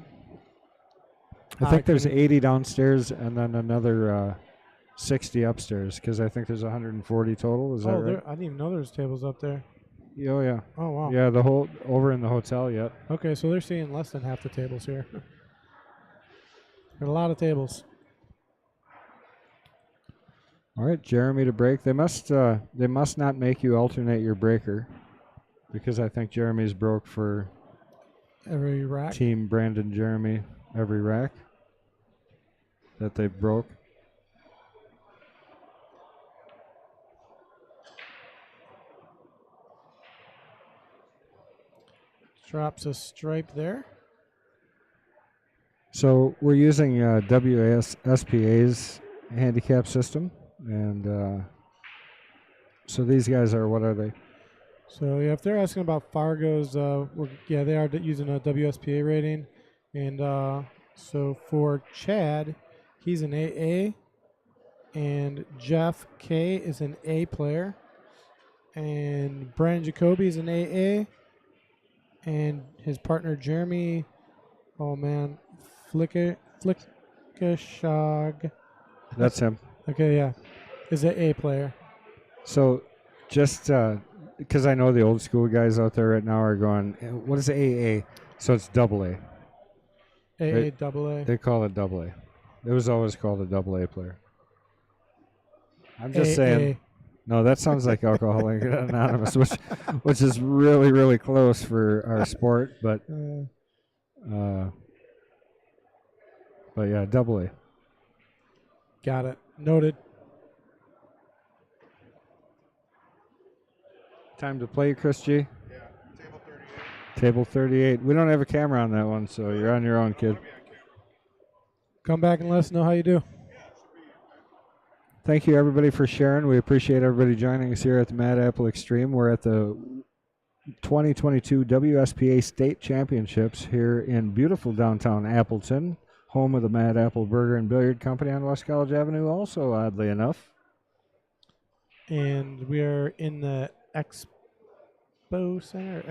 I think there's 80 downstairs and then another 60 upstairs because I think there's 140 total. Is that right? I didn't even know there was tables up there. Oh, yeah. Oh, wow. Yeah, the whole, over in the hotel, yep. Okay, so they're seeing less than half the tables here. There are a lot of tables. All right, Jeremy to break. They must not make you alternate your breaker because I think Jeremy's broke for every rack. Team Brandon Jeremy every rack that they broke. Drops a stripe there. So we're using WSPA's handicap system. And so these guys are, what are they? So yeah, if they're asking about Fargo's, they are using a WSPA rating, and so for Chad, he's an AA, and Jeff K is an A player, and Brandon Jacoby is an AA, and his partner Jeremy, Flickashog. That's him. Okay, yeah. Is an A player. So just because I know the old school guys out there right now are going, what is AA? So it's double A. AA, double A. They call it double A. It was always called a double A player. I'm just saying. No, that sounds like Alcoholics Anonymous, which is really, really close for our sport, but yeah, double A. Got it. Noted. Time to play, Chris G? Yeah, table 38. Table 38. We don't have a camera on that one, so you're on your own, kid. Come back and let us know how you do. Thank you, everybody, for sharing. We appreciate everybody joining us here at the Mad Apple Extreme. We're at the 2022 WSPA State Championships here in beautiful downtown Appleton, home of the Mad Apple Burger and Billiard Company on West College Avenue, also, oddly enough. And we are in the Expo Center?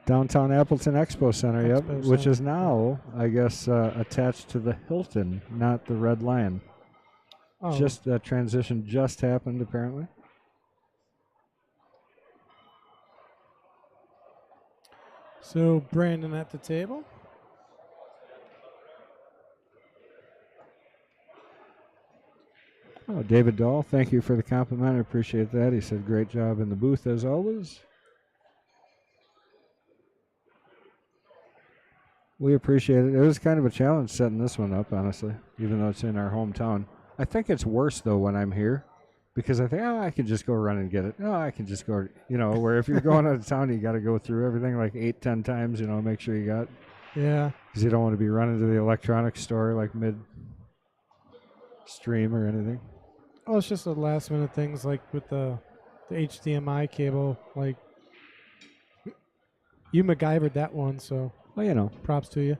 Downtown Appleton Expo Center, yep, Expo which Center. is now, I guess, attached to the Hilton, not the Red Lion. Oh. Just that transition just happened, apparently. So Brandon at the table. Oh, David Dahl, thank you for the compliment. I appreciate that. He said, great job in the booth as always. We appreciate it. It was kind of a challenge setting this one up, honestly, even though it's in our hometown. I think it's worse, though, when I'm here because I think, I can just go run and get it. Oh, I can just go, where if you're going out of town, you got to go through everything like 8-10 times, make sure you got. Yeah. Because you don't want to be running to the electronics store like mid-stream or anything. Oh, it's just the last minute things like with the HDMI cable. Like, you MacGyvered that one, so. Well, props to you.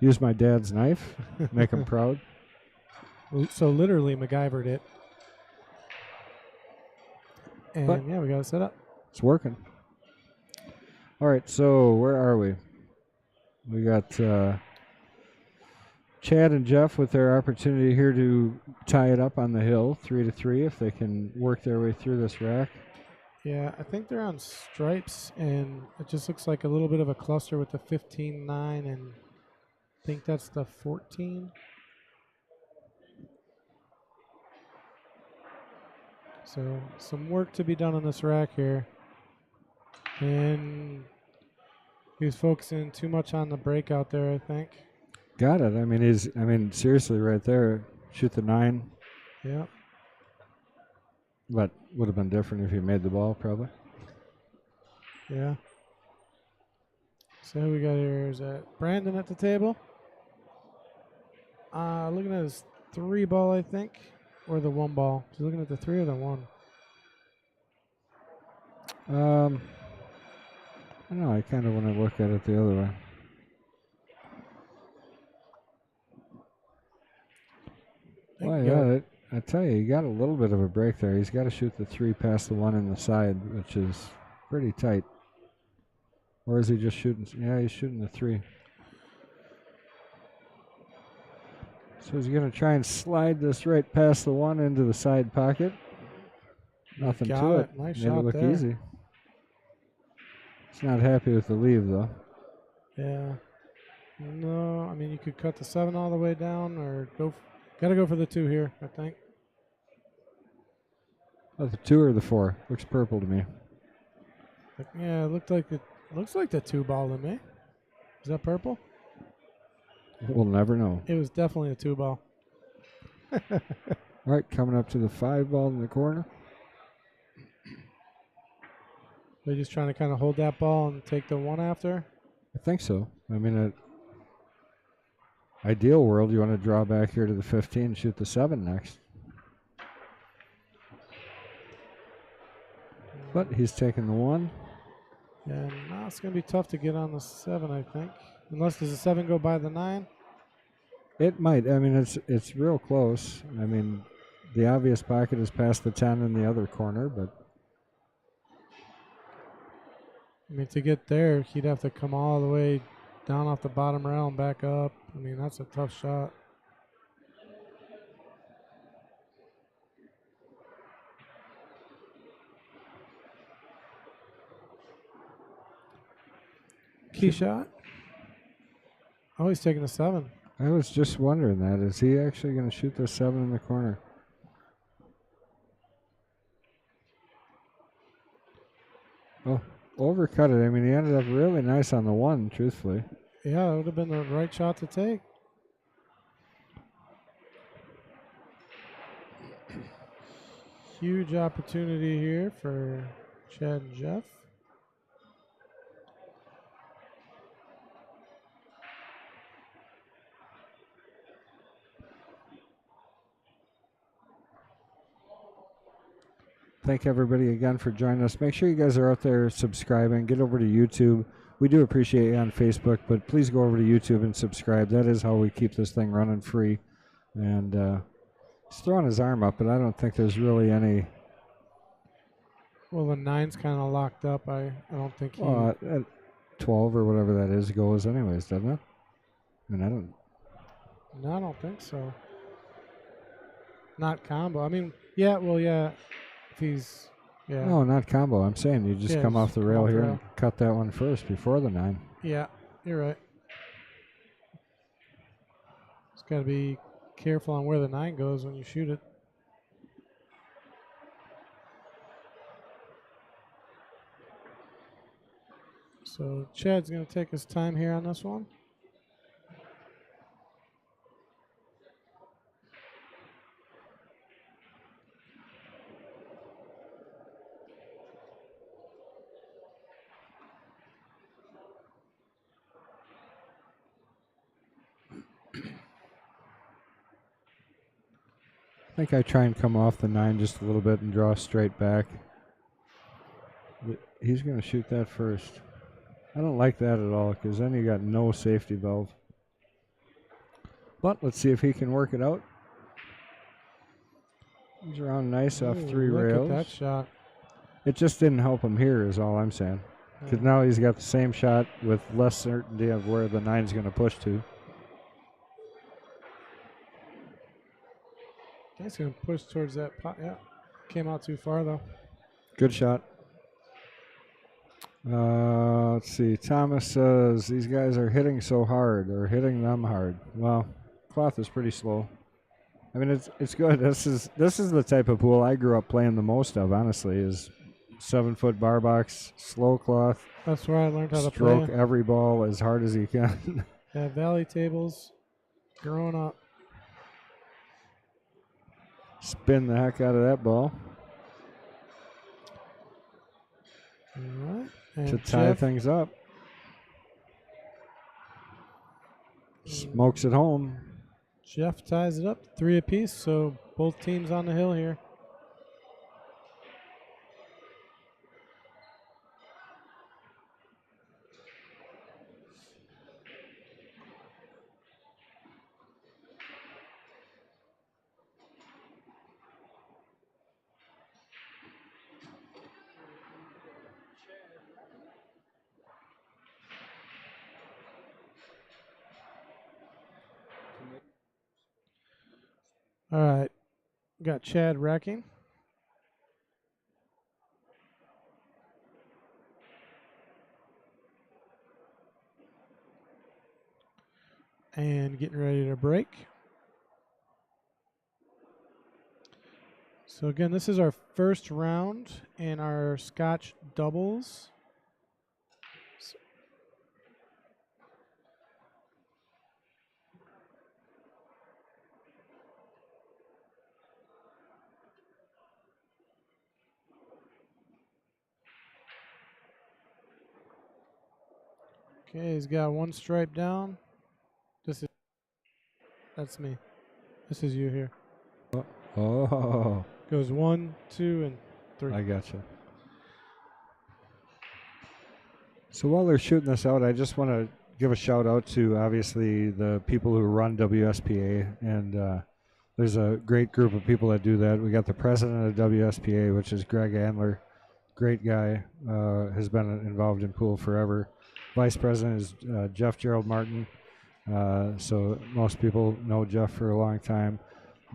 Use my dad's knife, make him proud. So literally MacGyvered it. And yeah, we got it set up. It's working. All right, so where are we? We got Chad and Jeff with their opportunity here to tie it up on the hill, 3-3, if they can work their way through this rack. Yeah, I think they're on stripes, and it just looks like a little bit of a cluster with the 15-9, and I think that's the 14. So some work to be done on this rack here. And he was focusing too much on the breakout there, I think. Got it. I mean, seriously, right there. Shoot the 9. Yeah. But would have been different if you made the ball, probably. Yeah. So who we got here? Is that Brandon at the table? Looking at his 3 ball, I think, or the 1 ball. Is he looking at the 3 or the 1? I don't know. I kind of want to look at it the other way. Well, yeah, I tell you, he got a little bit of a break there. He's got to shoot the 3 past the 1 in the side, which is pretty tight. Or is he just shooting? Yeah, he's shooting the 3. So he's going to try and slide this right past the 1 into the side pocket. Nothing to it. Nice Made shot it look there. easy. He's not happy with the leave, though. Yeah. No, I mean, you could cut the 7 all the way down or got to go for the 2 here, I think. Oh, the 2 or the 4? Looks purple to me. Yeah, it looks like the 2 ball to me. Is that purple? We'll never know. It was definitely a 2 ball. All right, coming up to the 5 ball in the corner. They're just trying to kind of hold that ball and take the 1 after? I think so. I mean, ideal world, you want to draw back here to the 15 and shoot the 7 next. But he's taking the 1. Yeah, now it's going to be tough to get on the 7, I think. Unless does the 7 go by the 9? It might. I mean, it's real close. I mean, the obvious pocket is past the 10 in the other corner, but I mean, to get there, he'd have to come all the way down off the bottom rail and back up. I mean, that's a tough shot. Key shot. Oh, he's taking a 7. I was just wondering that. Is he actually going to shoot the 7 in the corner? Oh, overcut it. I mean, he ended up really nice on the 1, truthfully. Yeah, it would have been the right shot to take. Huge opportunity here for Chad and Jeff. Thank everybody again for joining us. Make sure you guys are out there subscribing. Get over to YouTube. We do appreciate you on Facebook, but please go over to YouTube and subscribe. That is how we keep this thing running free. And he's throwing his arm up, but I don't think there's really any. Well, the 9's kind of locked up. I don't think he. At 12 or whatever that is goes anyways, doesn't it? I mean, I don't. No, I don't think so. Not combo. I mean, yeah, well, yeah. If he's, yeah. No, not combo. I'm saying you just come off the rail here and cut that one first before the 9. Yeah, you're right. Just got to be careful on where the 9 goes when you shoot it. So Chad's going to take his time here on this one. I think I try and come off the 9 just a little bit and draw straight back. But he's going to shoot that first. I don't like that at all because then you got no safety valve. But let's see if he can work it out. He's around nice off 3 rails. Look at that shot. It just didn't help him here, is all I'm saying. Because now he's got the same shot with less certainty of where the 9's going to push to. He's going to push towards that pot. Yeah. Came out too far, though. Good shot. Let's see. Thomas says these guys are hitting so hard, or hitting them hard. Well, cloth is pretty slow. I mean, it's good. This is the type of pool I grew up playing the most of. Honestly, is 7-foot bar box, slow cloth. That's where I learned how to Stroke play. every ball as hard as you can. Yeah, valley tables. Growing up. Spin the heck out of that ball All right. And to tie Jeff, things up. Smokes it home. Jeff ties it up 3 apiece, so both teams on the hill here. All right. Got Chad racking. And getting ready to break. So again, this is our first round in our Scotch doubles. Okay, he's got 1 stripe down. That's me. This is you here. Oh, Goes 1, 2, and 3. I gotcha. So while they're shooting this out, I just want to give a shout out to obviously the people who run WSPA, and there's a great group of people that do that. We got the president of WSPA, which is Greg Andler, great guy, has been involved in pool forever. Vice president is Jeff Gerald Martin, so most people Jeff for a long time.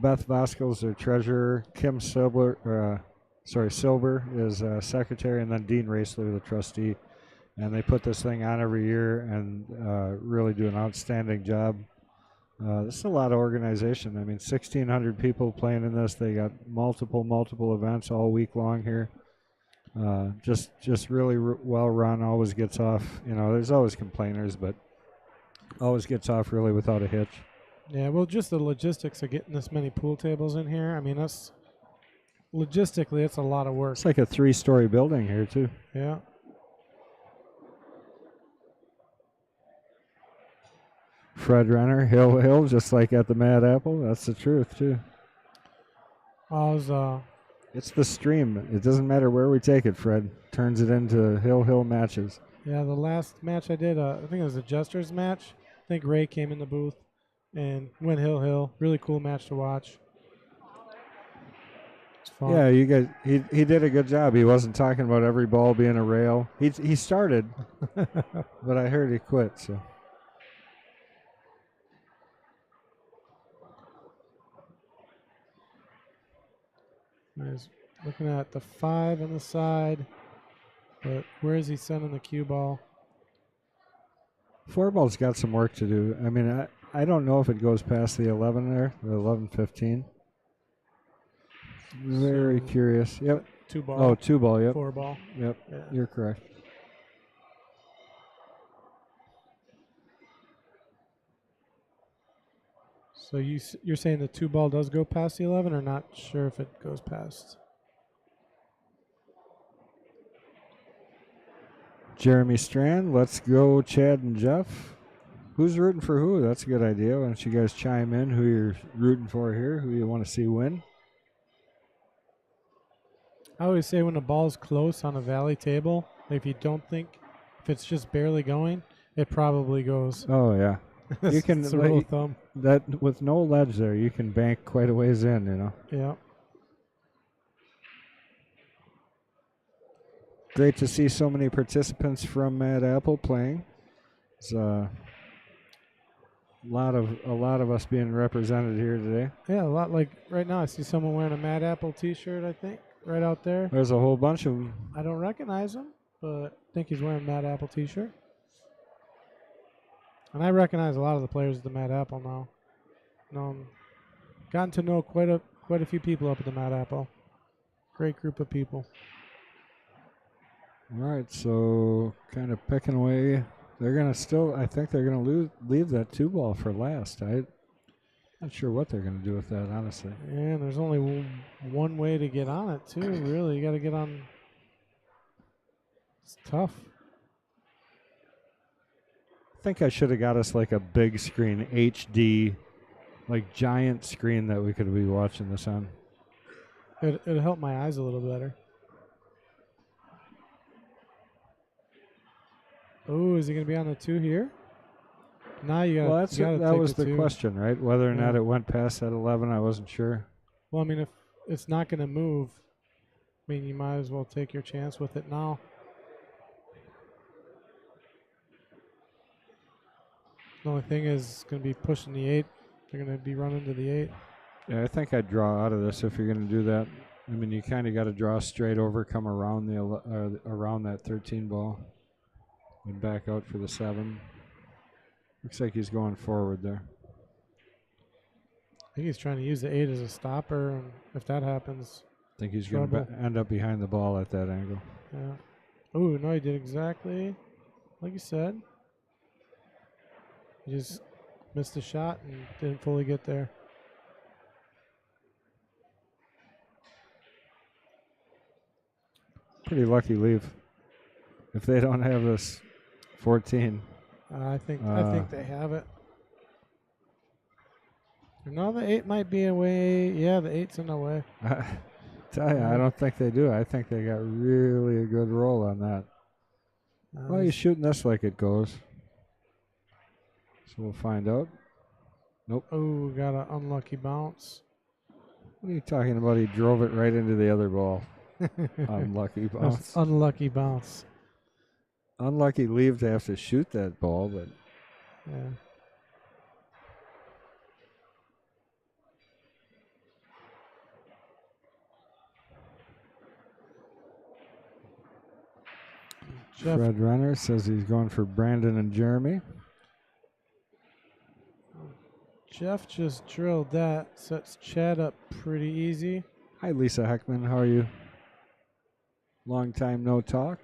Beth Vasquez, their treasurer. Kim Silber is secretary, and then Dean Raisler, the trustee. And they put this thing on every year and really do an outstanding job. This is a lot of organization. I mean, 1,600 people playing in this. They got multiple events all week long here. Just really well run. Always gets off. There's always complainers, but always gets off really without a hitch. Yeah, well, just the logistics of getting this many pool tables in here. I mean, logistically, it's a lot of work. It's like a 3-story building here too. Yeah. Fred Renner, Hill, just like at the Mad Apple. That's the truth too. It's the stream. It doesn't matter where we take it. Fred turns it into Hill matches. Yeah, the last match I did, I think it was a Jester's match. I think Ray came in the booth and went Hill. Really cool match to watch. It's fun. Yeah, you guys. He did a good job. He wasn't talking about every ball being a rail. He started, but I heard he quit. So. He's looking at the 5 on the side, but where is he sending the cue ball? 4-ball's got some work to do. I mean, I don't know if it goes past the 11 there, the 11-15. Very curious. Yep. 2-ball. Oh, 2-ball, yep. 4-ball. Yep, yeah. You're correct. So you're saying the 2-ball does go past the 11, or not sure if it goes past? Jeremy Strand, let's go Chad and Jeff. Who's rooting for who? That's a good idea. Why don't you guys chime in who you're rooting for here, who you want to see win? I always say when the ball's close on a valley table, if you don't think, if it's just barely going, it probably goes. Oh, yeah. You can it's a rule of thumb. That with no ledge there, you can bank quite a ways in, Yeah. great to see so many participants from Mad Apple playing. It's a lot of us being represented here today. Yeah, a lot. Like right now, I see someone wearing a Mad Apple T-shirt. I think right out there. There's a whole bunch of them. I don't recognize him, but I think he's wearing a Mad Apple T-shirt. And I recognize a lot of the players at the Mad Apple now. Gotten to know quite a few people up at the Mad Apple. Great group of people. All right, so kind of picking away. They're gonna still. I think they're gonna leave that 2-ball for last. I'm not sure what they're gonna do with that, honestly. And there's only one way to get on it too. Really, you got to get on. It's tough. I think I should have got us like a big screen HD, like giant screen that we could be watching this on. It'd help my eyes a little better. Oh, is he gonna be on the 2 here? Now you got. Well, that was the 2. question, right? Whether or not Yeah. it went past that 11, I wasn't sure. Well, I mean, if it's not gonna move, I mean, you might as well take your chance with it now. The only thing is, it's gonna be pushing the 8. They're gonna be running to the 8. Yeah, I think I'd draw out of this if you're going to do that. I mean, you kind of got to draw straight over, come around around that 13 ball, and back out for the 7. Looks like he's going forward there. I think he's trying to use the 8 as a stopper, and if that happens, I think he's going to trouble. end up behind the ball at that angle. Yeah. Oh no, he did exactly like you said. He just missed the shot and didn't fully get there. Pretty lucky leave. If they don't have this 14. I think they have it. No, the 8 might be away. Yeah, the 8's in the way. Tell you, I don't think they do. I think they got really a good roll on that. Well, he's shooting this like it goes. So we'll find out. Nope. Oh, got an unlucky bounce. What are you talking about? He drove it right into the other ball. Unlucky bounce. Unlucky bounce. Unlucky leave to have to shoot that ball, but Yeah. Fred Renner says he's going for Brandon and Jeremy. Jeff just drilled that. Sets Chad up pretty easy. Hi, Lisa Heckman. How are you? Long time no talk.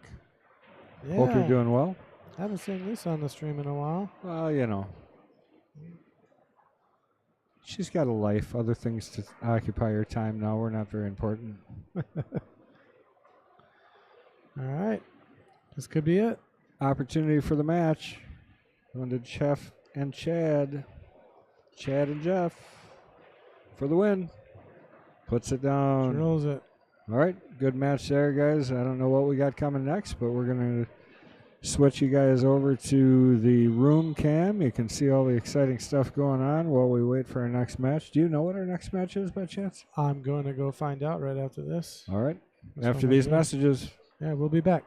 Yeah. Hope you're doing well. I haven't seen Lisa on the stream in a while. Well, you know. She's got a life, other things to occupy her time now. We're not very important. All right. This could be it. Opportunity for the match. Going to Jeff and Chad. Chad and Jeff for the win. Puts it down. Drills it. All right. Good match there, guys. I don't know what we got coming next, but we're going to switch you guys over to the room cam. You can see all the exciting stuff going on while we wait for our next match. Do you know what our next match is by chance? I'm going to go find out right after this. All right. That's After what I'm these doing. messages. Yeah, we'll be back.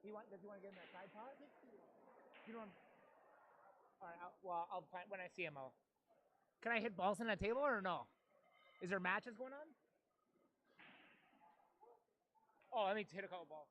Does he want to get in that side pot? You know. All right. I'll find when I see him. Can I hit balls in that table or no? Is there matches going on? Oh, let me hit a couple balls.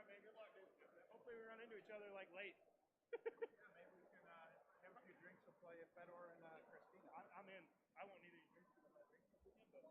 right, man. Good luck, dude. Hopefully we run into each other like late. Yeah, maybe we can have a few drinks. We'll play Fedor and Christina. I'm in. I won't need any drinks because I'm not drinking this weekend, but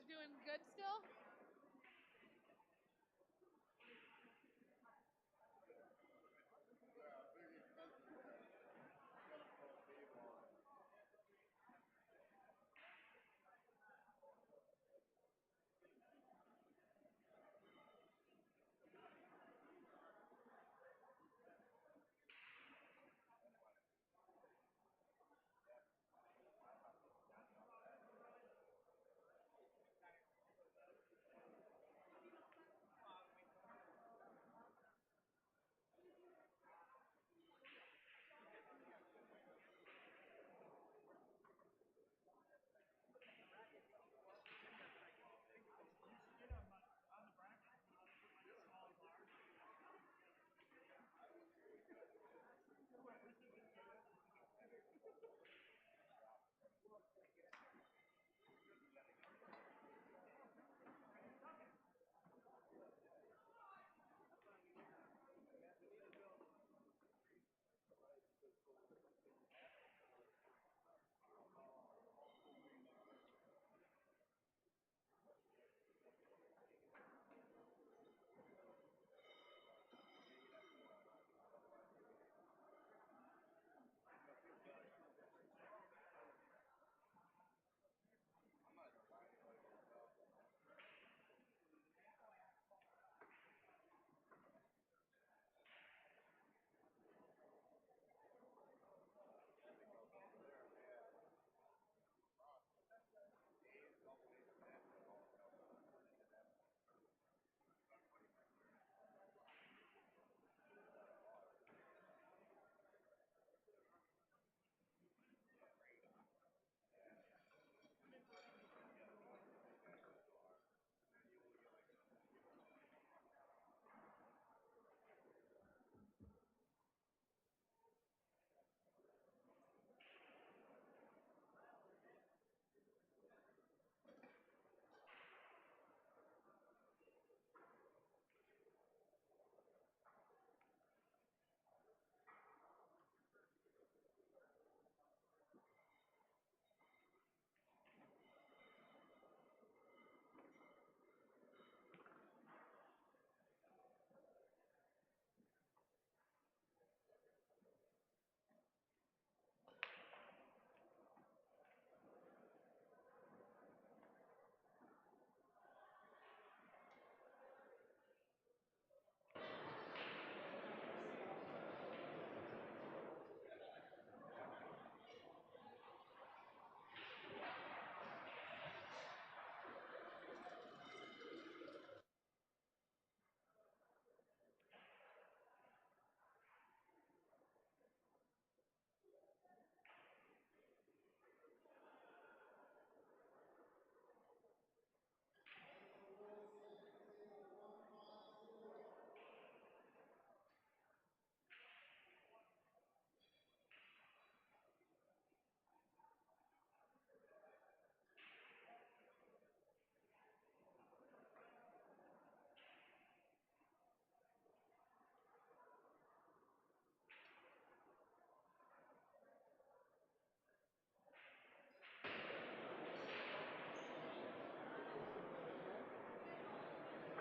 doing good still?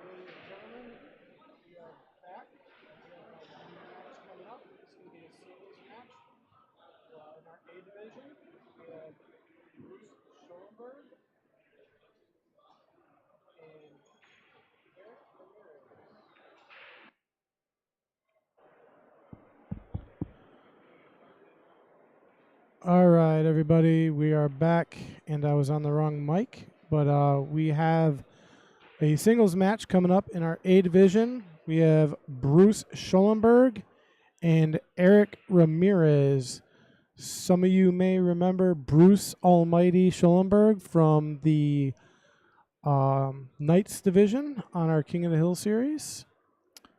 Ladies and gentlemen, we are back. We have a match coming up. It's going to be a singles match. In our A division, we have Bruce Schoenberg and Eric Ramirez. All right, everybody, we are back, and I was on the wrong mic, but we have a singles match coming up in our A division. We have Bruce Schoenberg and Eric Ramirez. Some of you may remember Bruce Almighty Schoenberg from the Knights division on our King of the Hill series.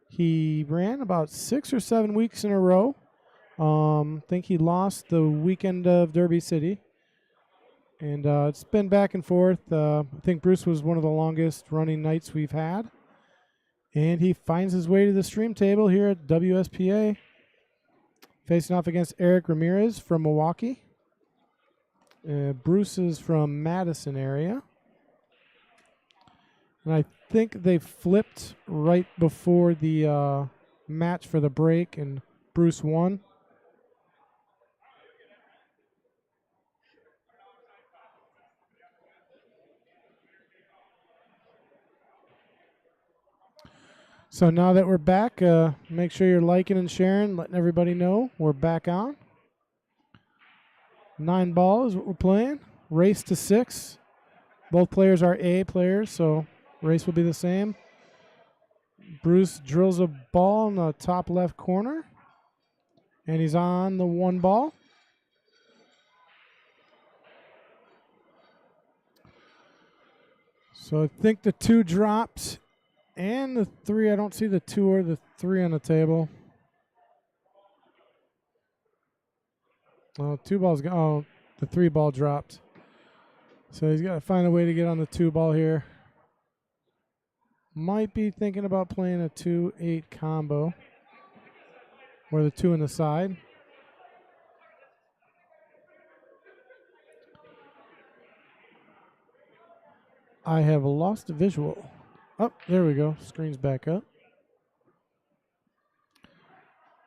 He ran about 6 or 7 weeks in a row. I think he lost the weekend of Derby City. And it's been back and forth. I think Bruce was one of the longest running Knights we've had. And he finds his way to the stream table here at WSPA. Facing off against Eric Ramirez from Milwaukee. Bruce is from Madison area. And I think they flipped right before the match for the break, and Bruce won. So now that we're back, make sure you're liking and sharing, letting everybody know we're back on. 9 ball is what we're playing. Race to 6. Both players are A players, so race will be the same. Bruce drills a ball in the top left corner, and he's on the 1 ball. So I think the 2 dropped, and the 3. I don't see the 2 or the 3 on the table. Oh, 2 balls. Oh, the 3 ball dropped. So he's got to find a way to get on the 2 ball here. Might be thinking about playing a 2-8 combo, or the 2 in the side. I have lost a visual. Oh, there we go. Screen's back up.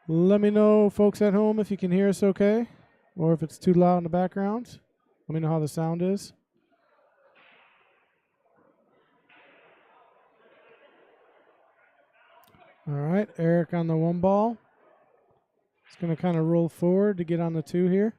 Let me know, folks at home, if you can hear us okay, or if it's too loud in the background. Let me know how the sound is. All right, Eric on the 1 ball. It's going to kind of roll forward to get on the 2 here.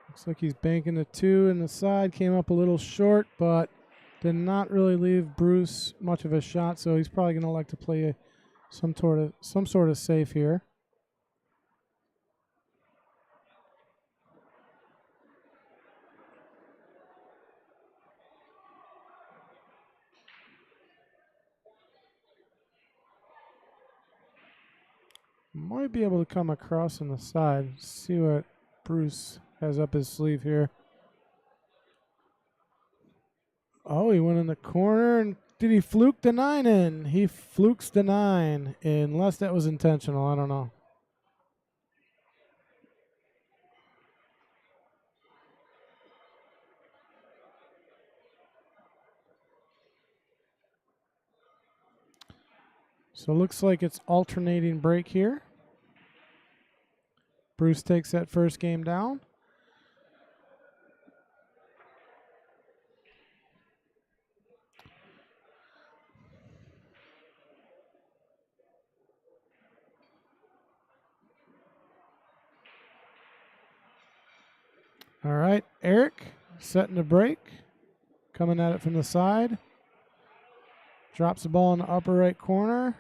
Looks like he's banking the 2 in the side. Came up a little short, but did not really leave Bruce much of a shot, so he's probably going to like to play some sort of safe here. Might be able to come across on the side. See what Bruce has up his sleeve here. Oh, he went in the corner, and did he fluke the 9 in? He flukes the 9, unless that was intentional. I don't know. So it looks like it's alternating break here. Bruce takes that first game down. All right, Eric setting the break, coming at it from the side. Drops the ball in the upper right corner.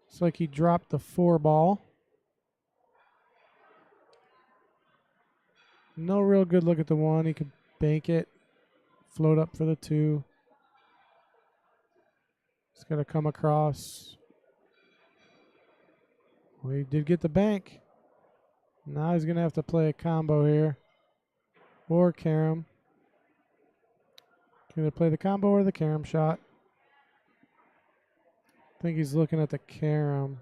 Looks like he dropped the 4 ball. No real good look at the 1. He could bank it, float up for the 2. He's got to come across. Well, he did get the bank. Now he's going to have to play a combo here. Or carom. Can they play the combo or the carom shot? I think he's looking at the carom.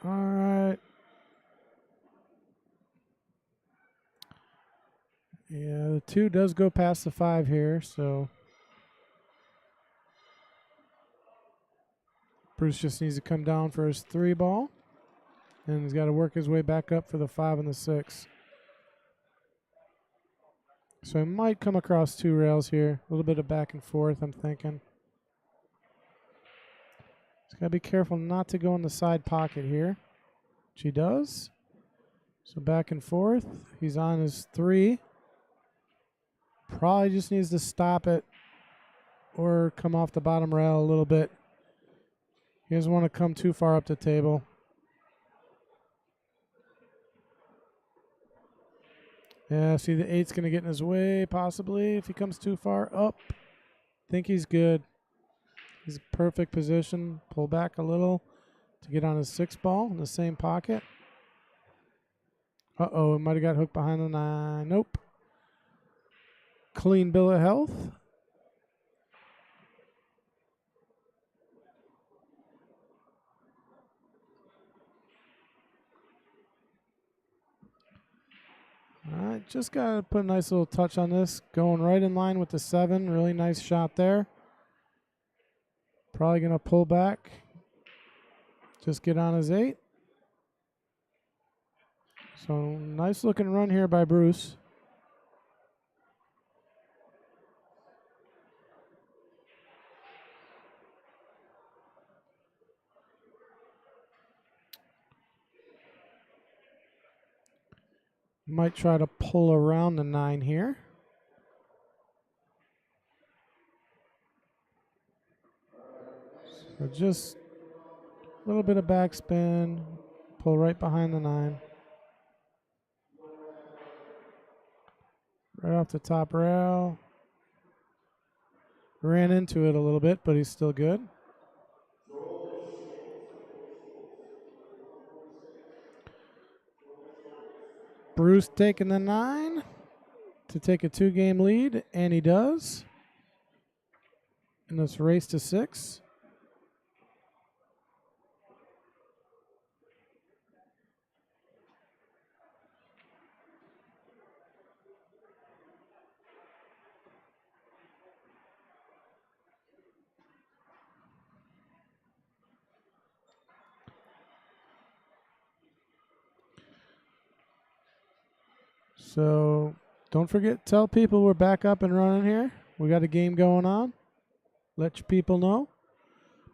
All right. Yeah, the 2 does go past the 5 here, so Bruce just needs to come down for his 3 ball, and he's got to work his way back up for the 5 and the 6. So he might come across 2 rails here. A little bit of back and forth, I'm thinking. He's got to be careful not to go in the side pocket here, which he does. So back and forth. He's on his 3. Probably just needs to stop it or come off the bottom rail a little bit. He doesn't want to come too far up the table. Yeah, see the 8's going to get in his way, possibly, if he comes too far up. Think he's good. He's in perfect position. Pull back a little to get on his 6 ball in the same pocket. Uh-oh, it might have got hooked behind the 9. Nope. Clean bill of health. All right, just got to put a nice little touch on this. Going right in line with the 7. Really nice shot there. Probably going to pull back. Just get on his 8. So nice looking run here by Bruce. Might try to pull around the 9 here. So just a little bit of backspin. Pull right behind the 9. Right off the top rail. Ran into it a little bit, but he's still good. Bruce taking the 9 to take a 2-game lead, and he does. In this race to 6. So don't forget, tell people we're back up and running here. We got a game going on. Let your people know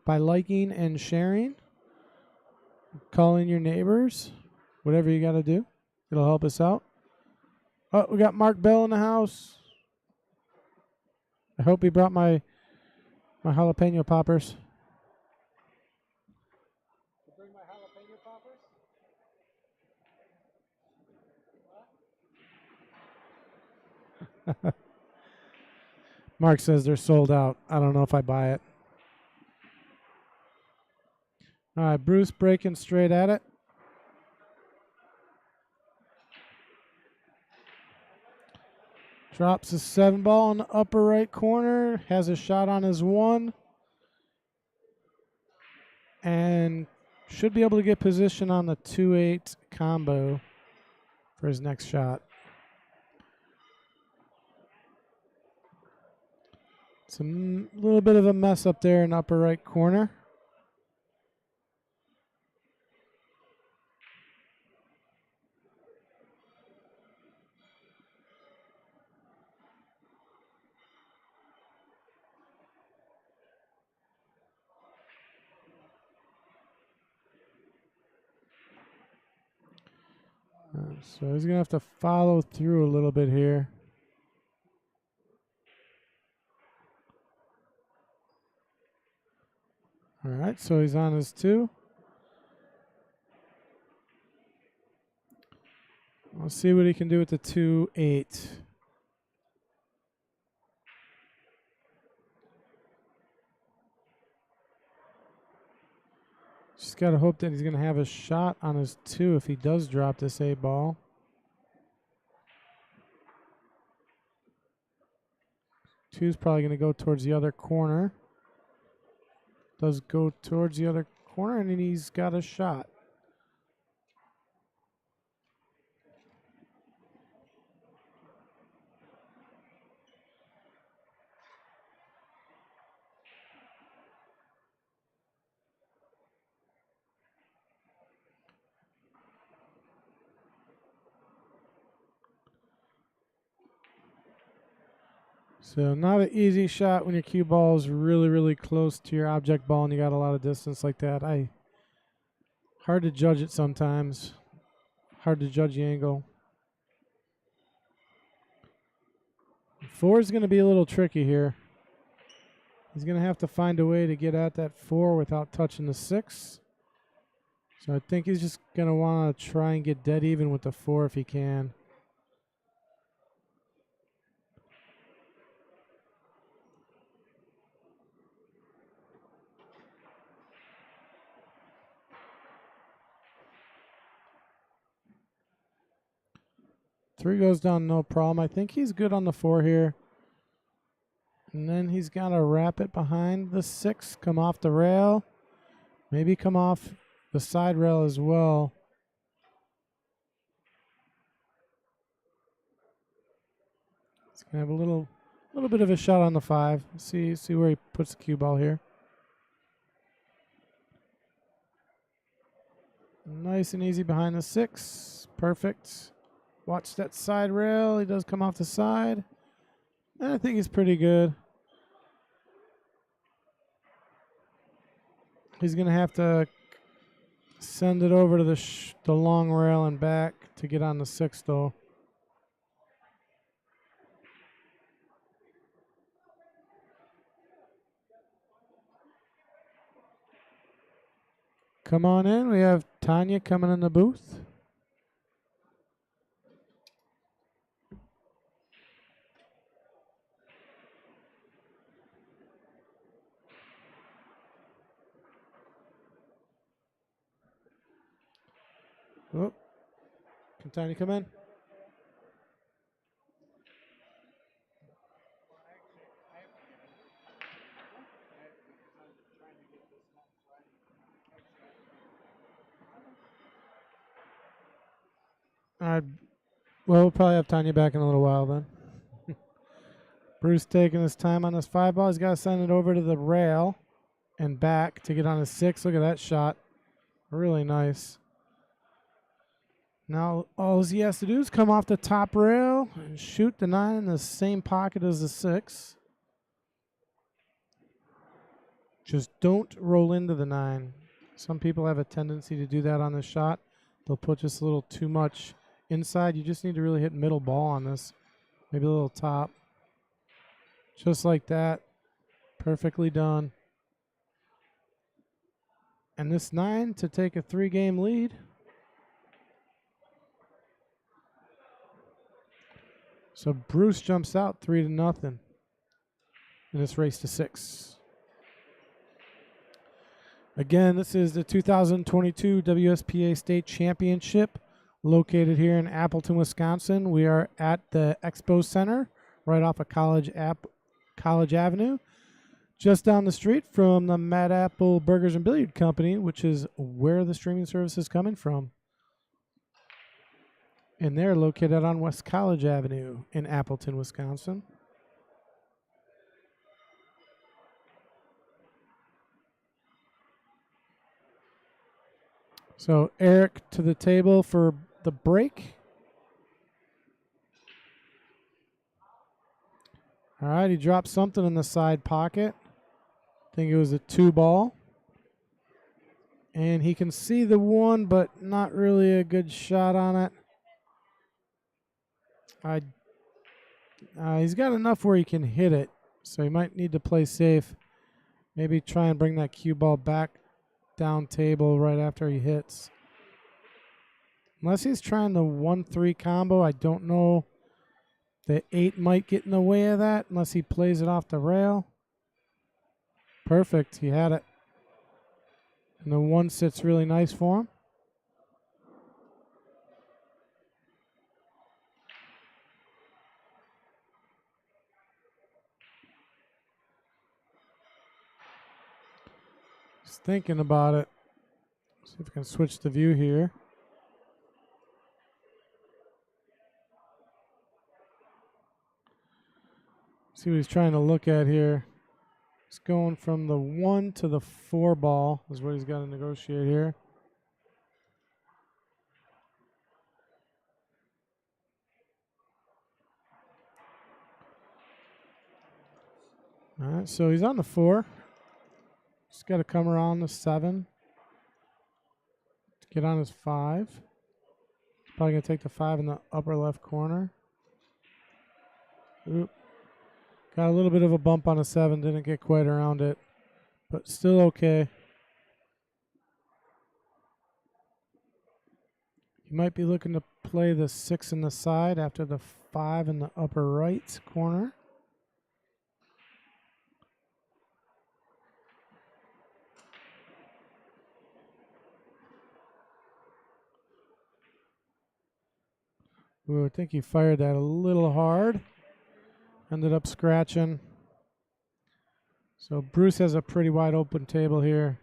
by liking and sharing, calling your neighbors, whatever you got to do. It'll help us out. Oh, we got Mark Bell in the house. I hope he brought my jalapeno poppers. Bring my jalapeno poppers? Mark says they're sold out. I don't know if I buy it. All right, Bruce breaking straight at it. Drops his 7 ball in the upper right corner. Has a shot on his 1. And should be able to get position on the 2-8 combo for his next shot. It's a little bit of a mess up there in the upper right corner. So he's going to have to follow through a little bit here. All right, so he's on his 2. Let's see what he can do with the 2-8. Just got to hope that he's going to have a shot on his 2 if he does drop this 8 ball. Two's probably going to go towards the other corner. Does go towards the other corner, and then he's got a shot. So not an easy shot when your cue ball is really, really close to your object ball and you got a lot of distance like that. Hard to judge it sometimes. Hard to judge the angle. 4 is going to be a little tricky here. He's going to have to find a way to get at that 4 without touching the 6. So I think he's just going to want to try and get dead even with the 4 if he can. Three goes down, no problem. I think he's good on the 4 here. And then he's got to wrap it behind the 6, come off the rail. Maybe come off the side rail as well. He's going to have a little bit of a shot on the 5. See where he puts the cue ball here. Nice and easy behind the 6. Perfect. Watch that side rail. He does come off the side. And I think he's pretty good. He's going to have to send it over to the long rail and back to get on the 6, though. Come on in. We have Tanya coming in the booth. Oh, can Tanya come in? Well, we'll probably have Tanya back in a little while then. Bruce taking his time on this 5 ball. He's got to send it over to the rail and back to get on his 6. Look at that shot. Really nice. Now all he has to do is come off the top rail and shoot the 9 in the same pocket as the 6. Just don't roll into the 9. Some people have a tendency to do that on this shot. They'll put just a little too much inside. You just need to really hit middle ball on this. Maybe a little top. Just like that. Perfectly done. And this 9 to take a 3-game lead. So Bruce jumps out 3-0 in this race to 6. Again, this is the 2022 WSPA State Championship located here in Appleton, Wisconsin. We are at the Expo Center right off of College Avenue, just down the street from the Mad Apple Burgers and Billiard Company, which is where the streaming service is coming from. And they're located on West College Avenue in Appleton, Wisconsin. So Eric to the table for the break. All right, he dropped something in the side pocket. I think it was a 2 ball. And he can see the 1, but not really a good shot on it. He's got enough where he can hit it, so he might need to play safe. Maybe try and bring that cue ball back down table right after he hits. Unless he's trying the 1-3 combo, I don't know. The 8 might get in the way of that unless he plays it off the rail. Perfect, he had it. And the 1 sits really nice for him. Just thinking about it. See if we can switch the view here. See what he's trying to look at here. He's going from the 1 to the 4 ball is what he's got to negotiate here. All right, so he's on the 4. Just got to come around the 7 to get on his 5. He's probably going to take the 5 in the upper left corner. Oop. Got a little bit of a bump on a 7, didn't get quite around it, but still okay. You might be looking to play the 6 in the side after the 5 in the upper right corner. Ooh, I think he fired that a little hard. Ended up scratching. So Bruce has a pretty wide open table here.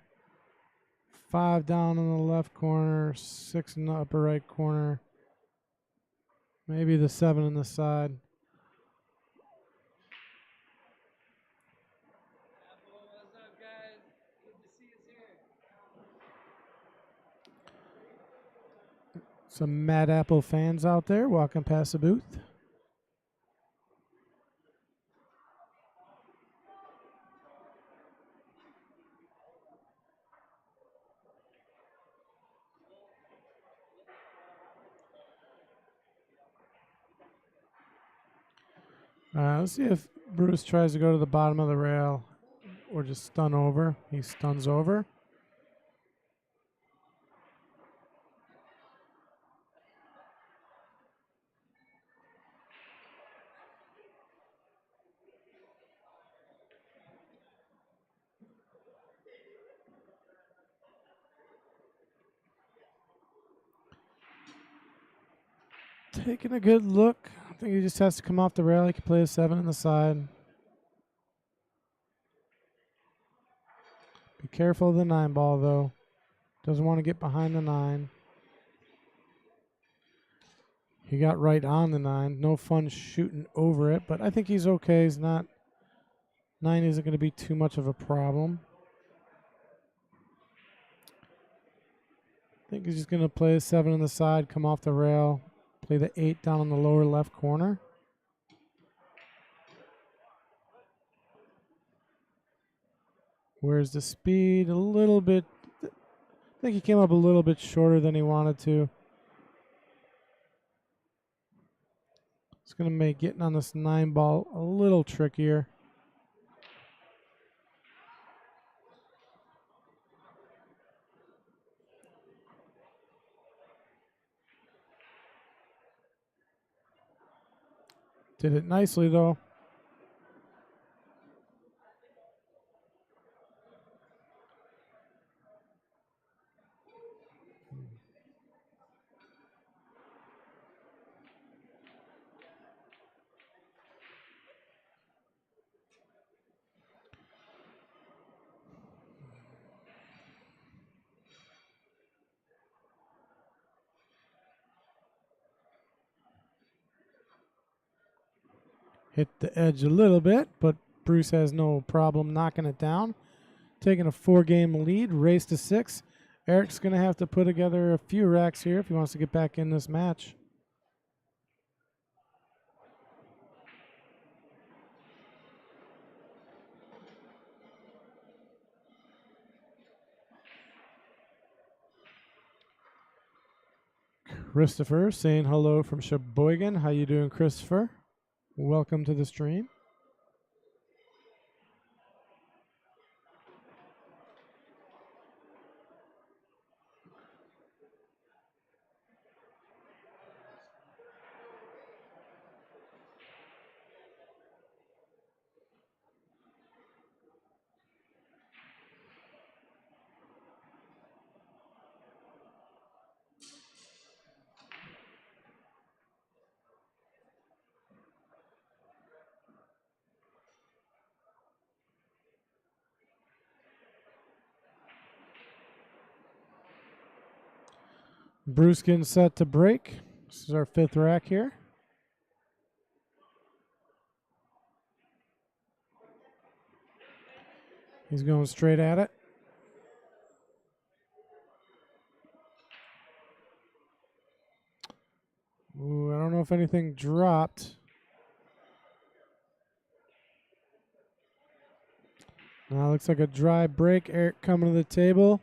5 down in the left corner, 6 in the upper right corner. Maybe the 7 in the side. What's up, guys? Good to see you here. Some Mad Apple fans out there walking past the booth. Let's see if Bruce tries to go to the bottom of the rail or just stun over. He stuns over. Taking a good look. I think he just has to come off the rail. He can play a 7 in the side. Be careful of the 9 ball, though. Doesn't want to get behind the 9. He got right on the 9. No fun shooting over it, but I think he's okay. He's not. 9 isn't going to be too much of a problem. I think he's just going to play a 7 on the side, come off the rail, play the 8 down in the lower left corner. Where's the speed? A little bit. I think he came up a little bit shorter than he wanted to. It's going to make getting on this 9 ball a little trickier. Did it nicely, though. Hit the edge a little bit, but Bruce has no problem knocking it down. Taking a 4-game lead, race to 6. Eric's going to have to put together a few racks here if he wants to get back in this match. Christopher saying hello from Sheboygan. How you doing, Christopher? Welcome to the stream. Bruce getting set to break. This is our 5th rack here. He's going straight at it. Ooh, I don't know if anything dropped. Now looks like a dry break. Eric coming to the table.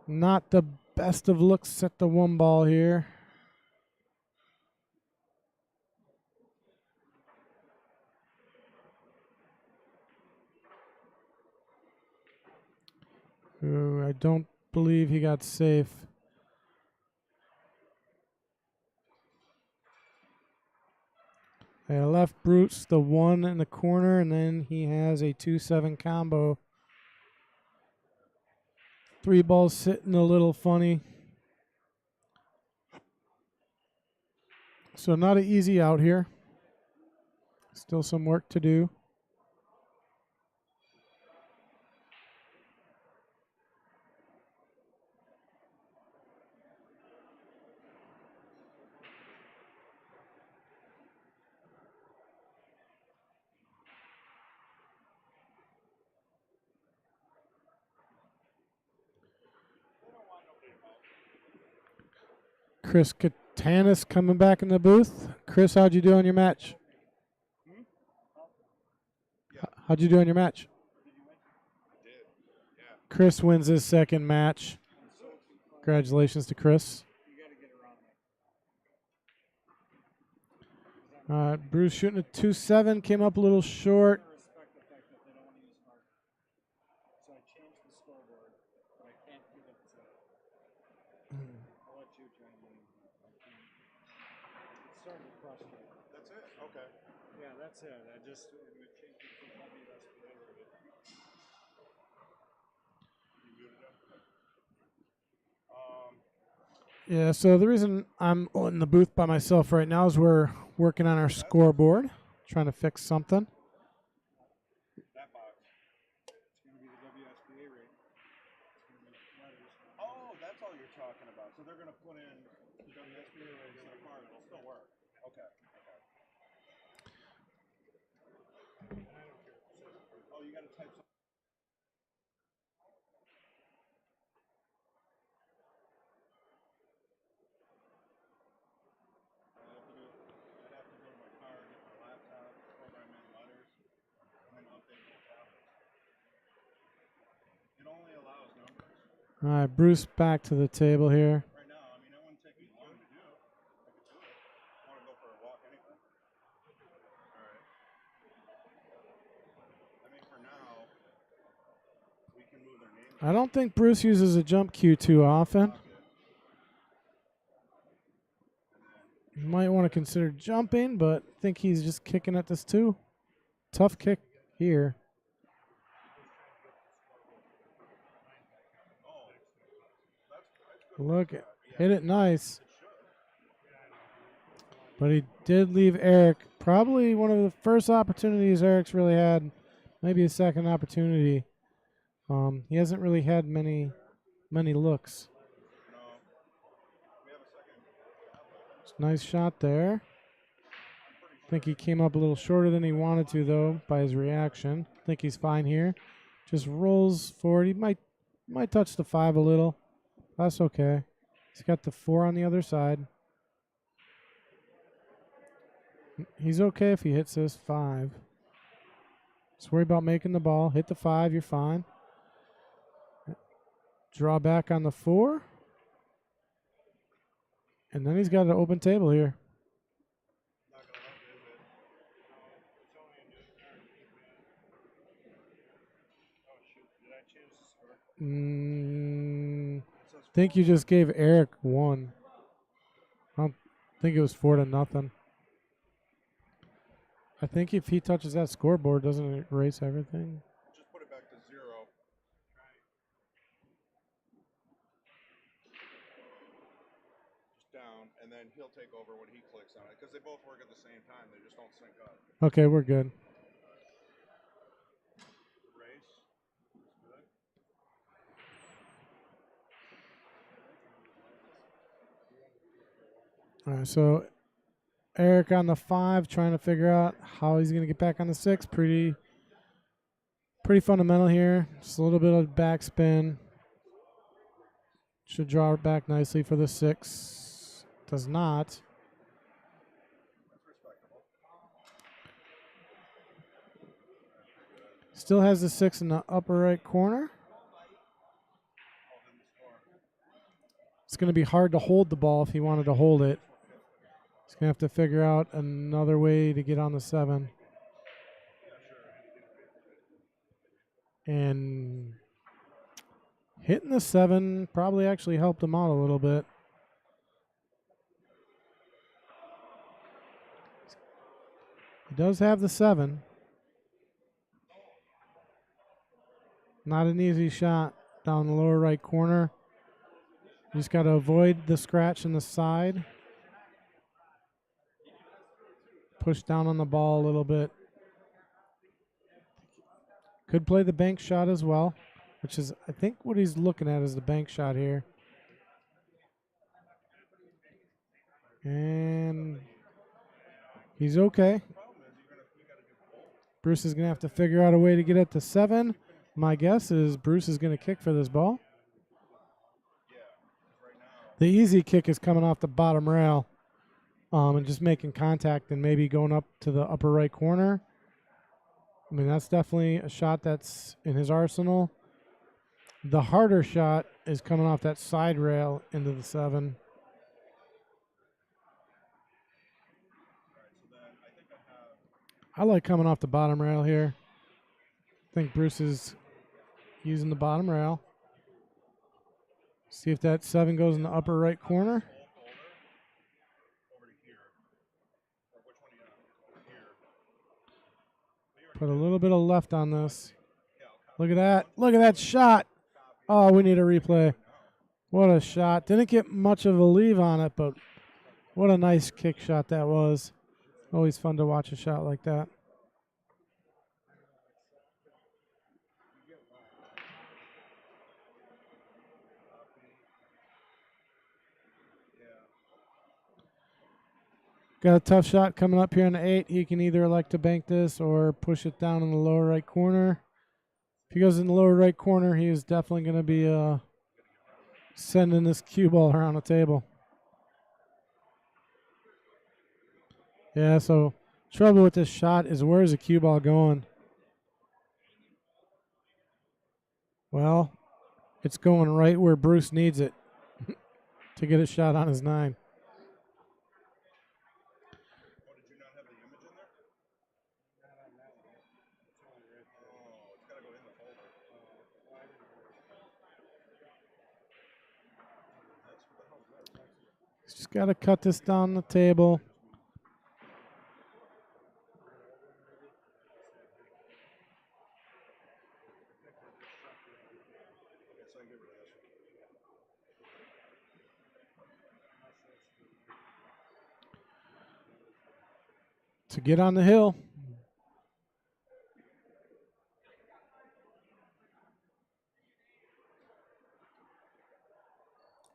Not the best of looks at the 1 ball here. who I don't believe he got safe. I left Bruce the 1 in the corner, and then he has a 2-7 combo. 3 balls sitting a little funny. So not an easy out here. Still some work to do. Chris Katanis coming back in the booth. Chris, how'd you do on your match? How'd you do on your match? Chris wins his second match. Congratulations to Chris. Bruce shooting a 2-7, came up a little short. That's it? Okay. Yeah, that's it. I just it would change it from WSPA rated. You muted him? Yeah, so the reason I'm in the booth by myself right now is we're working on our scoreboard, trying to fix something. That box. It's going to be the WSPA rate. It's going to be letters. Oh, that's all you're talking about. So they're going to put in the WSPA rate instead of card. It'll still work. Okay. Oh, you got to type something. I'd have to go to my car, get my laptop, program in letters, and then update my tablets. It only allows numbers. All right, Bruce back to the table here. Right now, I mean, it wouldn't take me long to do. I could do it. I want to go for a walk anyway. All right. I mean, for now, we can move their names. I don't think Bruce uses a jump cue too often. You might want to consider jumping, but I think he's just kicking at this too. Tough kick here. Look, hit it nice. But he did leave Eric. Probably one of the first opportunities Eric's really had. Maybe a second opportunity. He hasn't really had many looks. Nice shot there. I think he came up a little shorter than he wanted to, though, by his reaction. I think he's fine here. Just rolls forward. He might touch the 5 a little. That's okay. He's got the 4 on the other side. He's okay if he hits this 5. Just worry about making the ball. Hit the 5, you're fine. Draw back on the 4. And then he's got an open table here. I think you just gave Eric 1. I don't think it was 4-0. I think if he touches that scoreboard, doesn't it erase everything? Just put it back to 0. Just down, and then he'll take over when he clicks on it, because they both work at the same time. They just don't sync up. Okay, we're good. Race. Good. All right, so Eric on the 5, trying to figure out how he's going to get back on the 6. Pretty fundamental here. Just a little bit of backspin. Should draw it back nicely for the 6. Does not. Still has the 6 in the upper right corner. It's going to be hard to hold the ball if he wanted to hold it. He's going to have to figure out another way to get on the 7. And Hitting the 7 probably actually helped him out a little bit. He does have the 7. Not an easy shot down the lower right corner. Just got to avoid the scratch in the side. Push down on the ball a little bit. Could play the bank shot as well, which is, I think, what he's looking at is the bank shot here. And he's okay. Bruce is going to have to figure out a way to get it to 7. My guess is Bruce is going to kick for this ball. The easy kick is coming off the bottom rail and just making contact and maybe going up to the upper right corner. I mean, that's definitely a shot that's in his arsenal. The harder shot is coming off that side rail into the 7. I like coming off the bottom rail here. I think Bruce is using the bottom rail. See if that 7 goes in the upper right corner. Put a little bit of left on this. Look at that. Look at that shot. Oh, we need a replay. What a shot. Didn't get much of a leave on it, but what a nice kick shot that was. Always fun to watch a shot like that. Got a tough shot coming up here in the 8. He can either elect to bank this or push it down in the lower right corner. If he goes in the lower right corner, he is definitely going to be sending this cue ball around the table. Yeah, so trouble with this shot is where's the cue ball going? Well, it's going right where Bruce needs it to get a shot on his 9. Just got to cut this down the table. To get on the hill.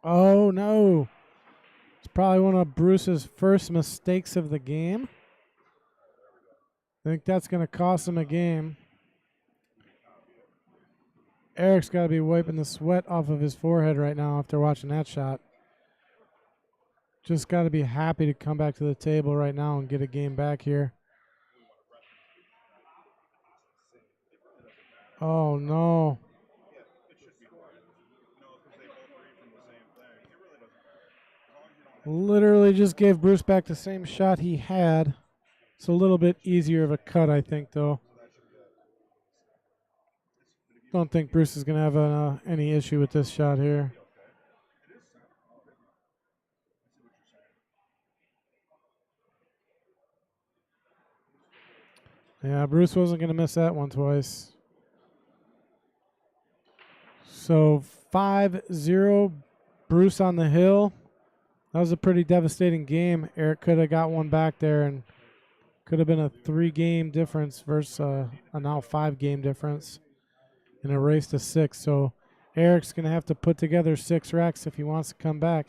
Oh, no. It's probably one of Bruce's first mistakes of the game. I think that's going to cost him a game. Eric's got to be wiping the sweat off of his forehead right now after watching that shot. Just got to be happy to come back to the table right now and get a game back here. Oh, no. Literally just gave Bruce back the same shot he had. It's a little bit easier of a cut, I think, though. Don't think Bruce is going to have any issue with this shot here. Yeah, Bruce wasn't going to miss that one twice. So 5-0, Bruce on the hill. That was a pretty devastating game. Eric could have got one back there and could have been a 3-game difference versus a now 5-game difference in a race to 6. So Eric's going to have to put together 6 racks if he wants to come back.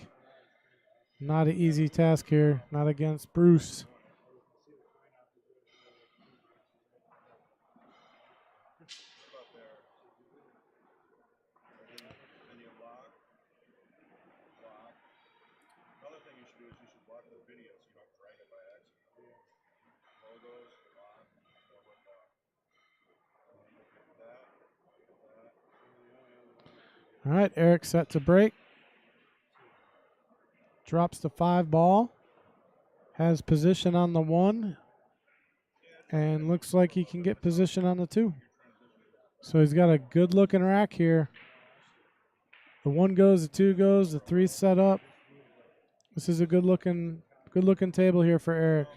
Not an easy task here, not against Bruce. All right, Eric set to break. Drops the 5 ball. Has position on the 1. And looks like he can get position on the 2. So he's got a good looking rack here. The 1 goes, the 2 goes, the 3 set up. This is a good looking table here for Eric.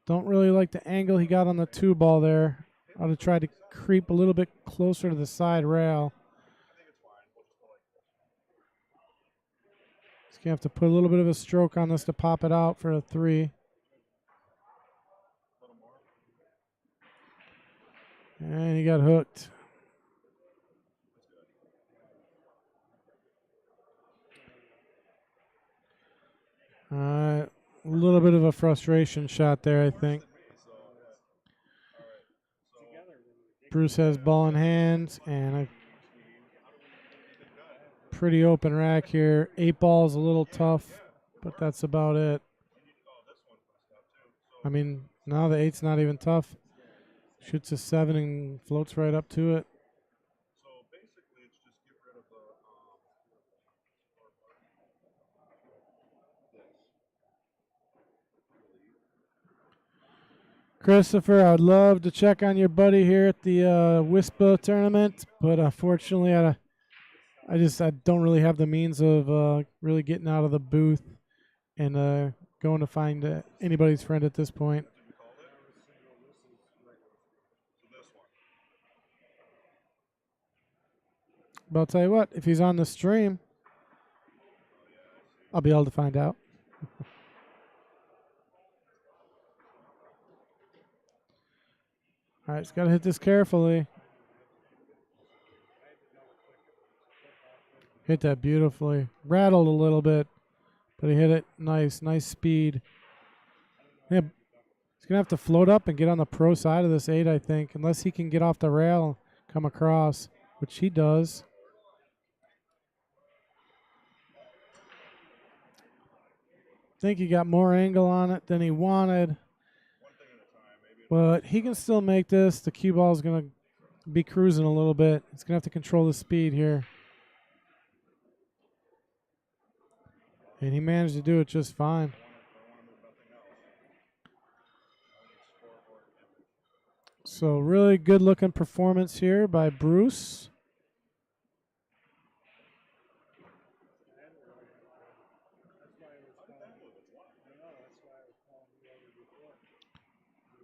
Don't really like the angle he got on the 2 ball there. Ought to try to creep a little bit closer to the side rail. He's going to have to put a little bit of a stroke on this to pop it out for a 3. And he got hooked. A little bit of a frustration shot there, I think. Bruce has ball in hand and a pretty open rack here. 8 ball is a little tough, but that's about it. I mean, now the 8's not even tough. Shoots a 7 and floats right up to it. Christopher, I would love to check on your buddy here at the WSPA tournament, but unfortunately, I don't really have the means of really getting out of the booth and going to find anybody's friend at this point. But I'll tell you what, if he's on the stream, I'll be able to find out. All right, he's got to hit this carefully. Hit that beautifully. Rattled a little bit, but he hit it nice speed. Yeah, he's going to have to float up and get on the pro side of this 8, I think, unless he can get off the rail, come across, which he does. I think he got more angle on it than he wanted. But he can still make this. The cue ball is going to be cruising a little bit. It's going to have to control the speed here. And he managed to do it just fine. So really good looking performance here by Bruce.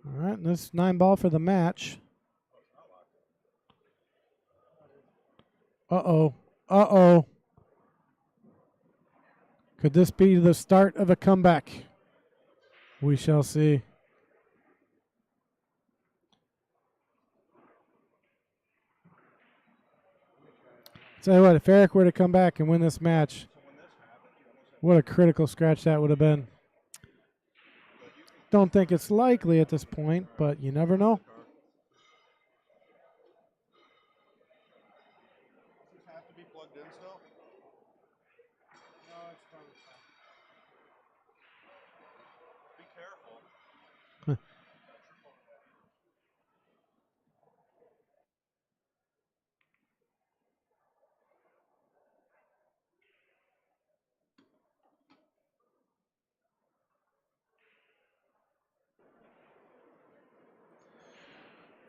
All right, and this 9 ball for the match. Uh-oh. Uh-oh. Could this be the start of a comeback? We shall see. Tell you what, if Eric were to come back and win this match, what a critical scratch that would have been. Don't think it's likely at this point, but you never know.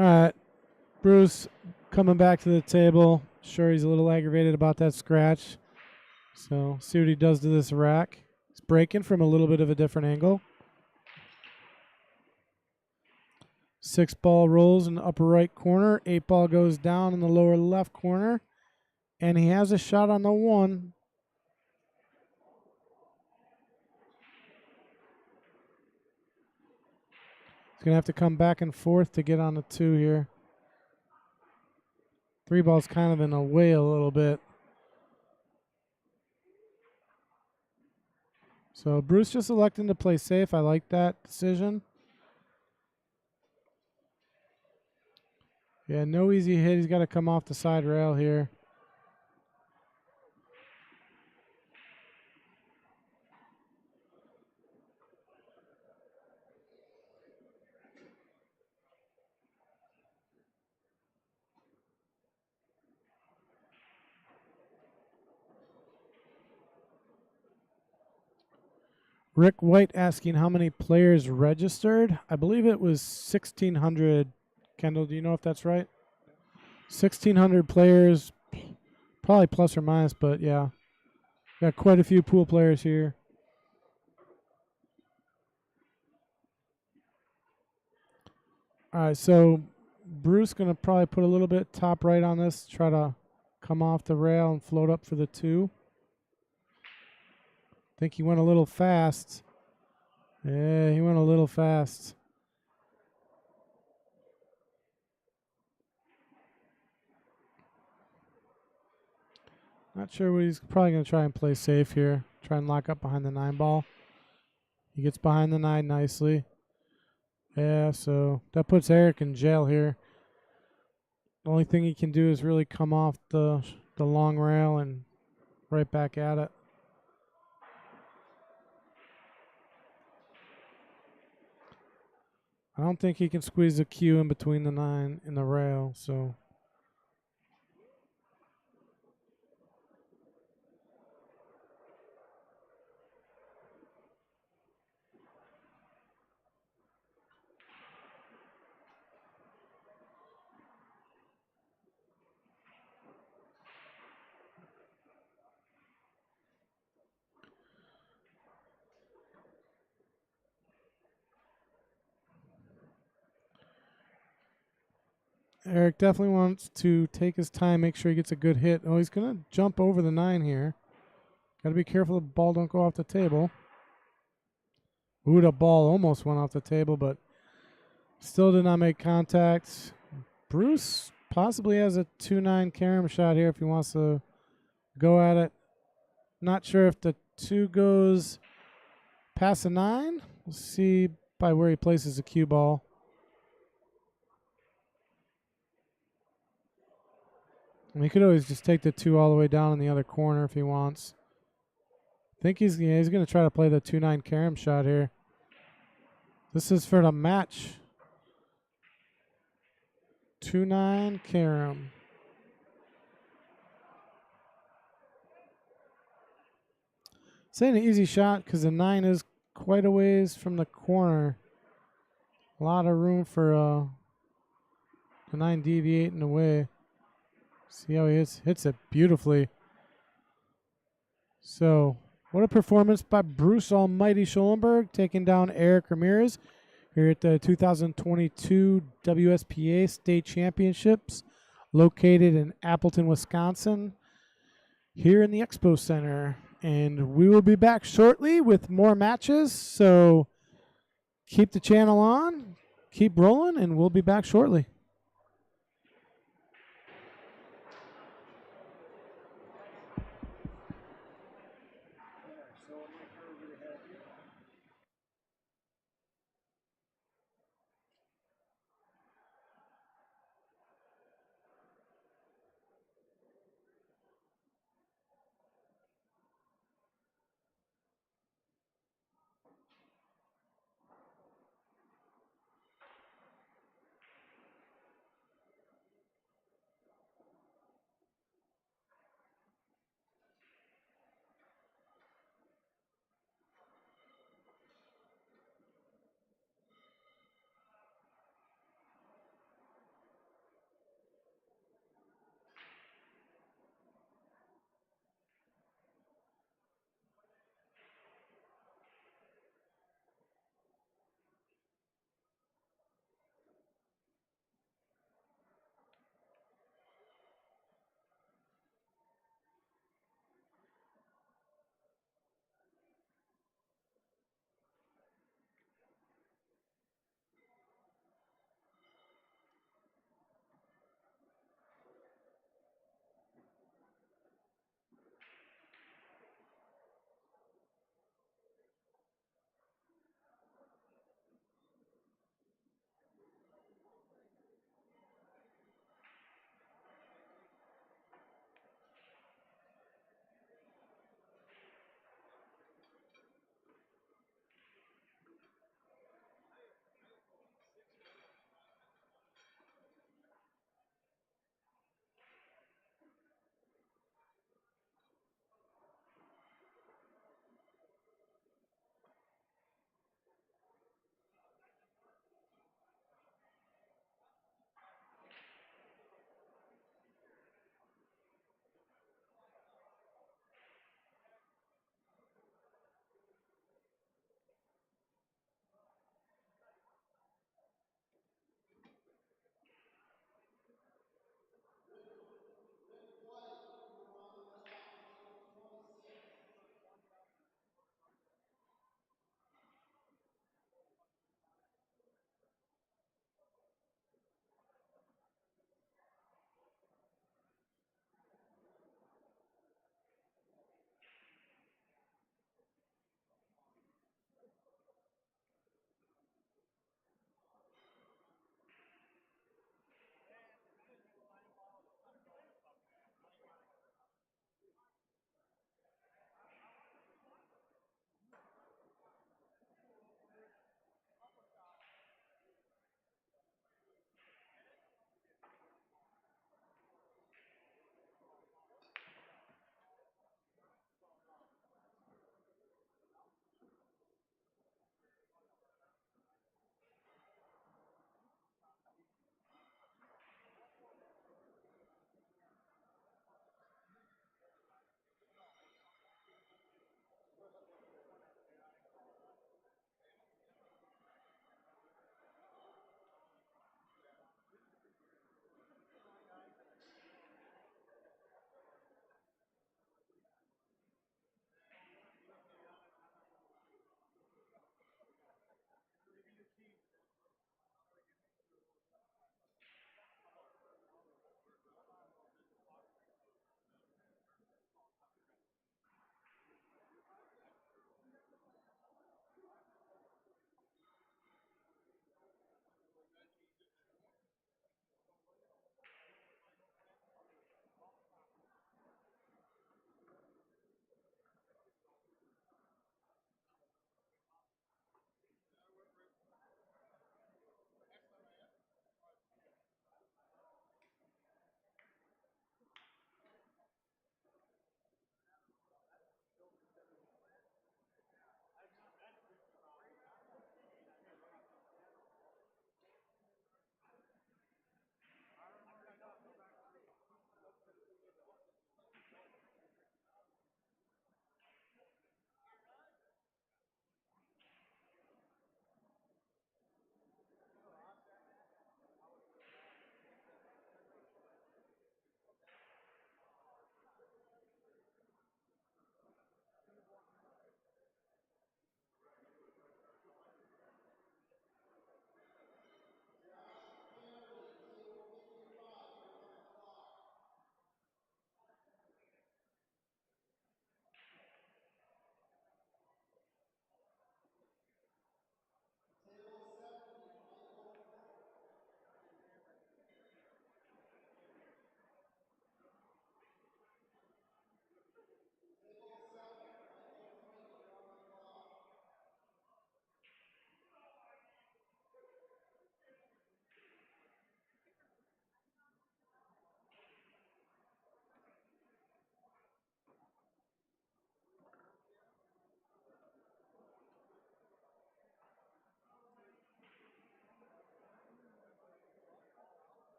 All right, Bruce coming back to the table. Sure, he's a little aggravated about that scratch. So see what he does to this rack. He's breaking from a little bit of a different angle. 6 ball rolls in the upper right corner. 8 ball goes down in the lower left corner. And he has a shot on the 1. He's going to have to come back and forth to get on the 2 here. 3 ball's kind of in the way a little bit. So Bruce just electing to play safe. I like that decision. Yeah, no easy hit. He's got to come off the side rail here. Rick White asking how many players registered. I believe it was 1,600. Kendall, do you know if that's right? 1,600 players Probably plus or minus, but yeah. Got quite a few pool players here. All right, so Bruce going to probably put a little bit top right on this, try to come off the rail and float up for the 2. Think he went a little fast. Yeah, he went a little fast. Not sure what he's probably going to try and play safe here. Try and lock up behind the 9 ball. He gets behind the 9 nicely. Yeah, so that puts Eric in jail here. The only thing he can do is really come off the long rail and right back at it. I don't think he can squeeze the cue in between the 9 and the rail, so. Eric definitely wants to take his time, make sure he gets a good hit. Oh, he's going to jump over the 9 here. Got to be careful the ball don't go off the table. Ooh, the ball almost went off the table, but still did not make contact. Bruce possibly has a 2-9 carom shot here if he wants to go at it. Not sure if the 2 goes past the 9. We'll see by where he places the cue ball. And he could always just take the 2 all the way down in the other corner if he wants. I think he's going to try to play the 2-9 carom shot here. This is for the match. 2-9 carom. This ain't an easy shot because the 9 is quite a ways from the corner. A lot of room for the 9 deviating away. See how he hits it beautifully. So, what a performance by Bruce Almighty Schollenberg, taking down Eric Ramirez here at the 2022 WSPA State Championships, located in Appleton, Wisconsin, here in the Expo Center. And we will be back shortly with more matches. So, keep the channel on, keep rolling, and we'll be back shortly.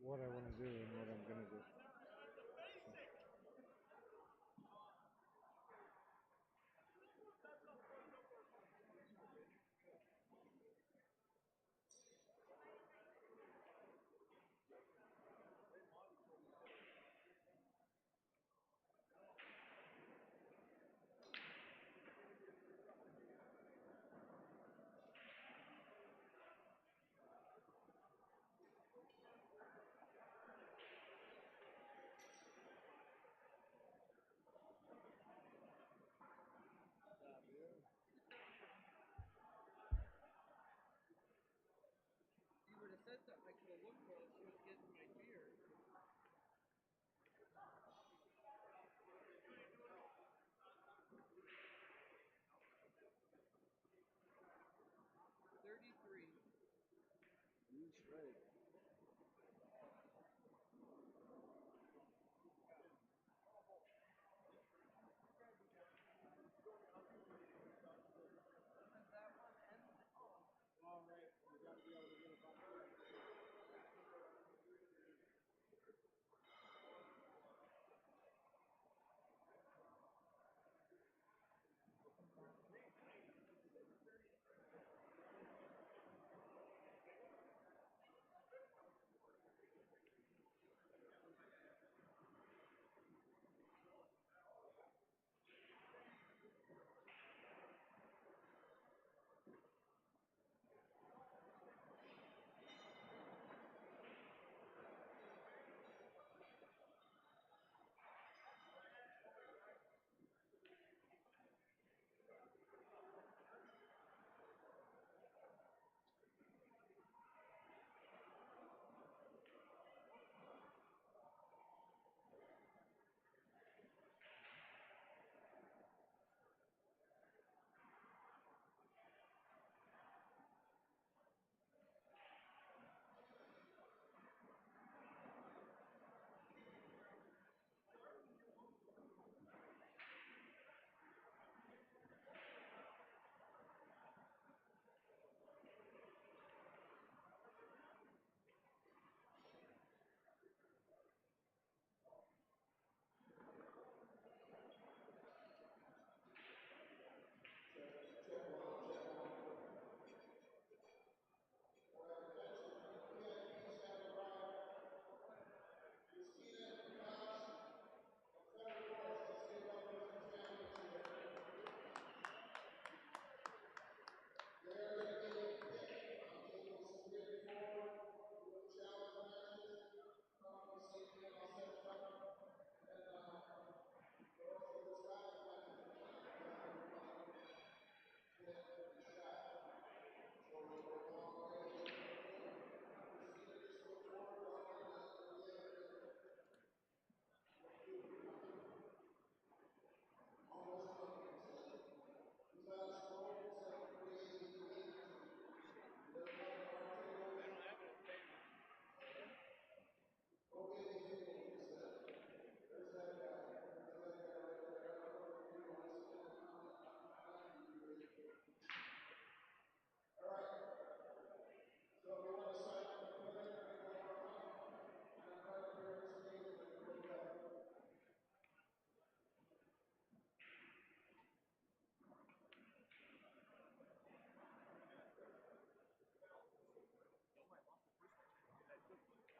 what I want to do and what I'm going to do. You would have said something, I could have looked for it, she was getting my beer. $33. Straight. All right, we got to be able to get it back there.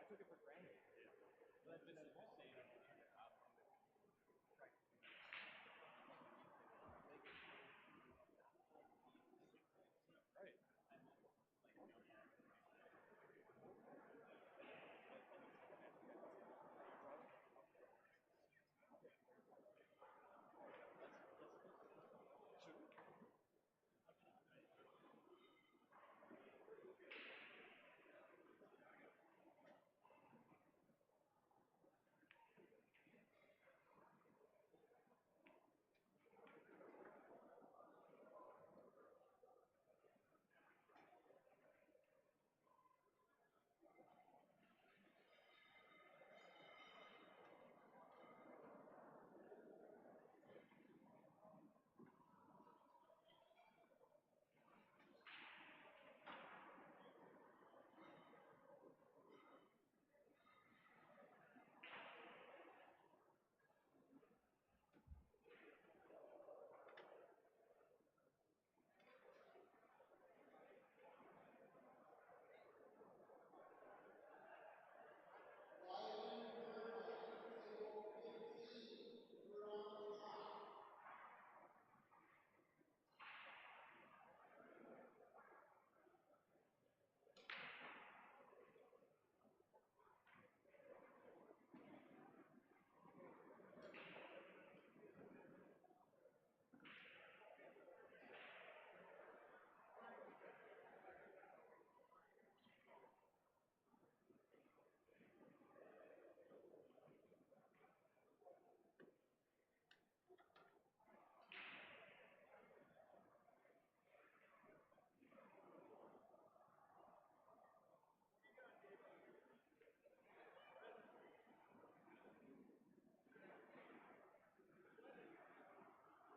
I took it for granted. Yeah. But I've been saying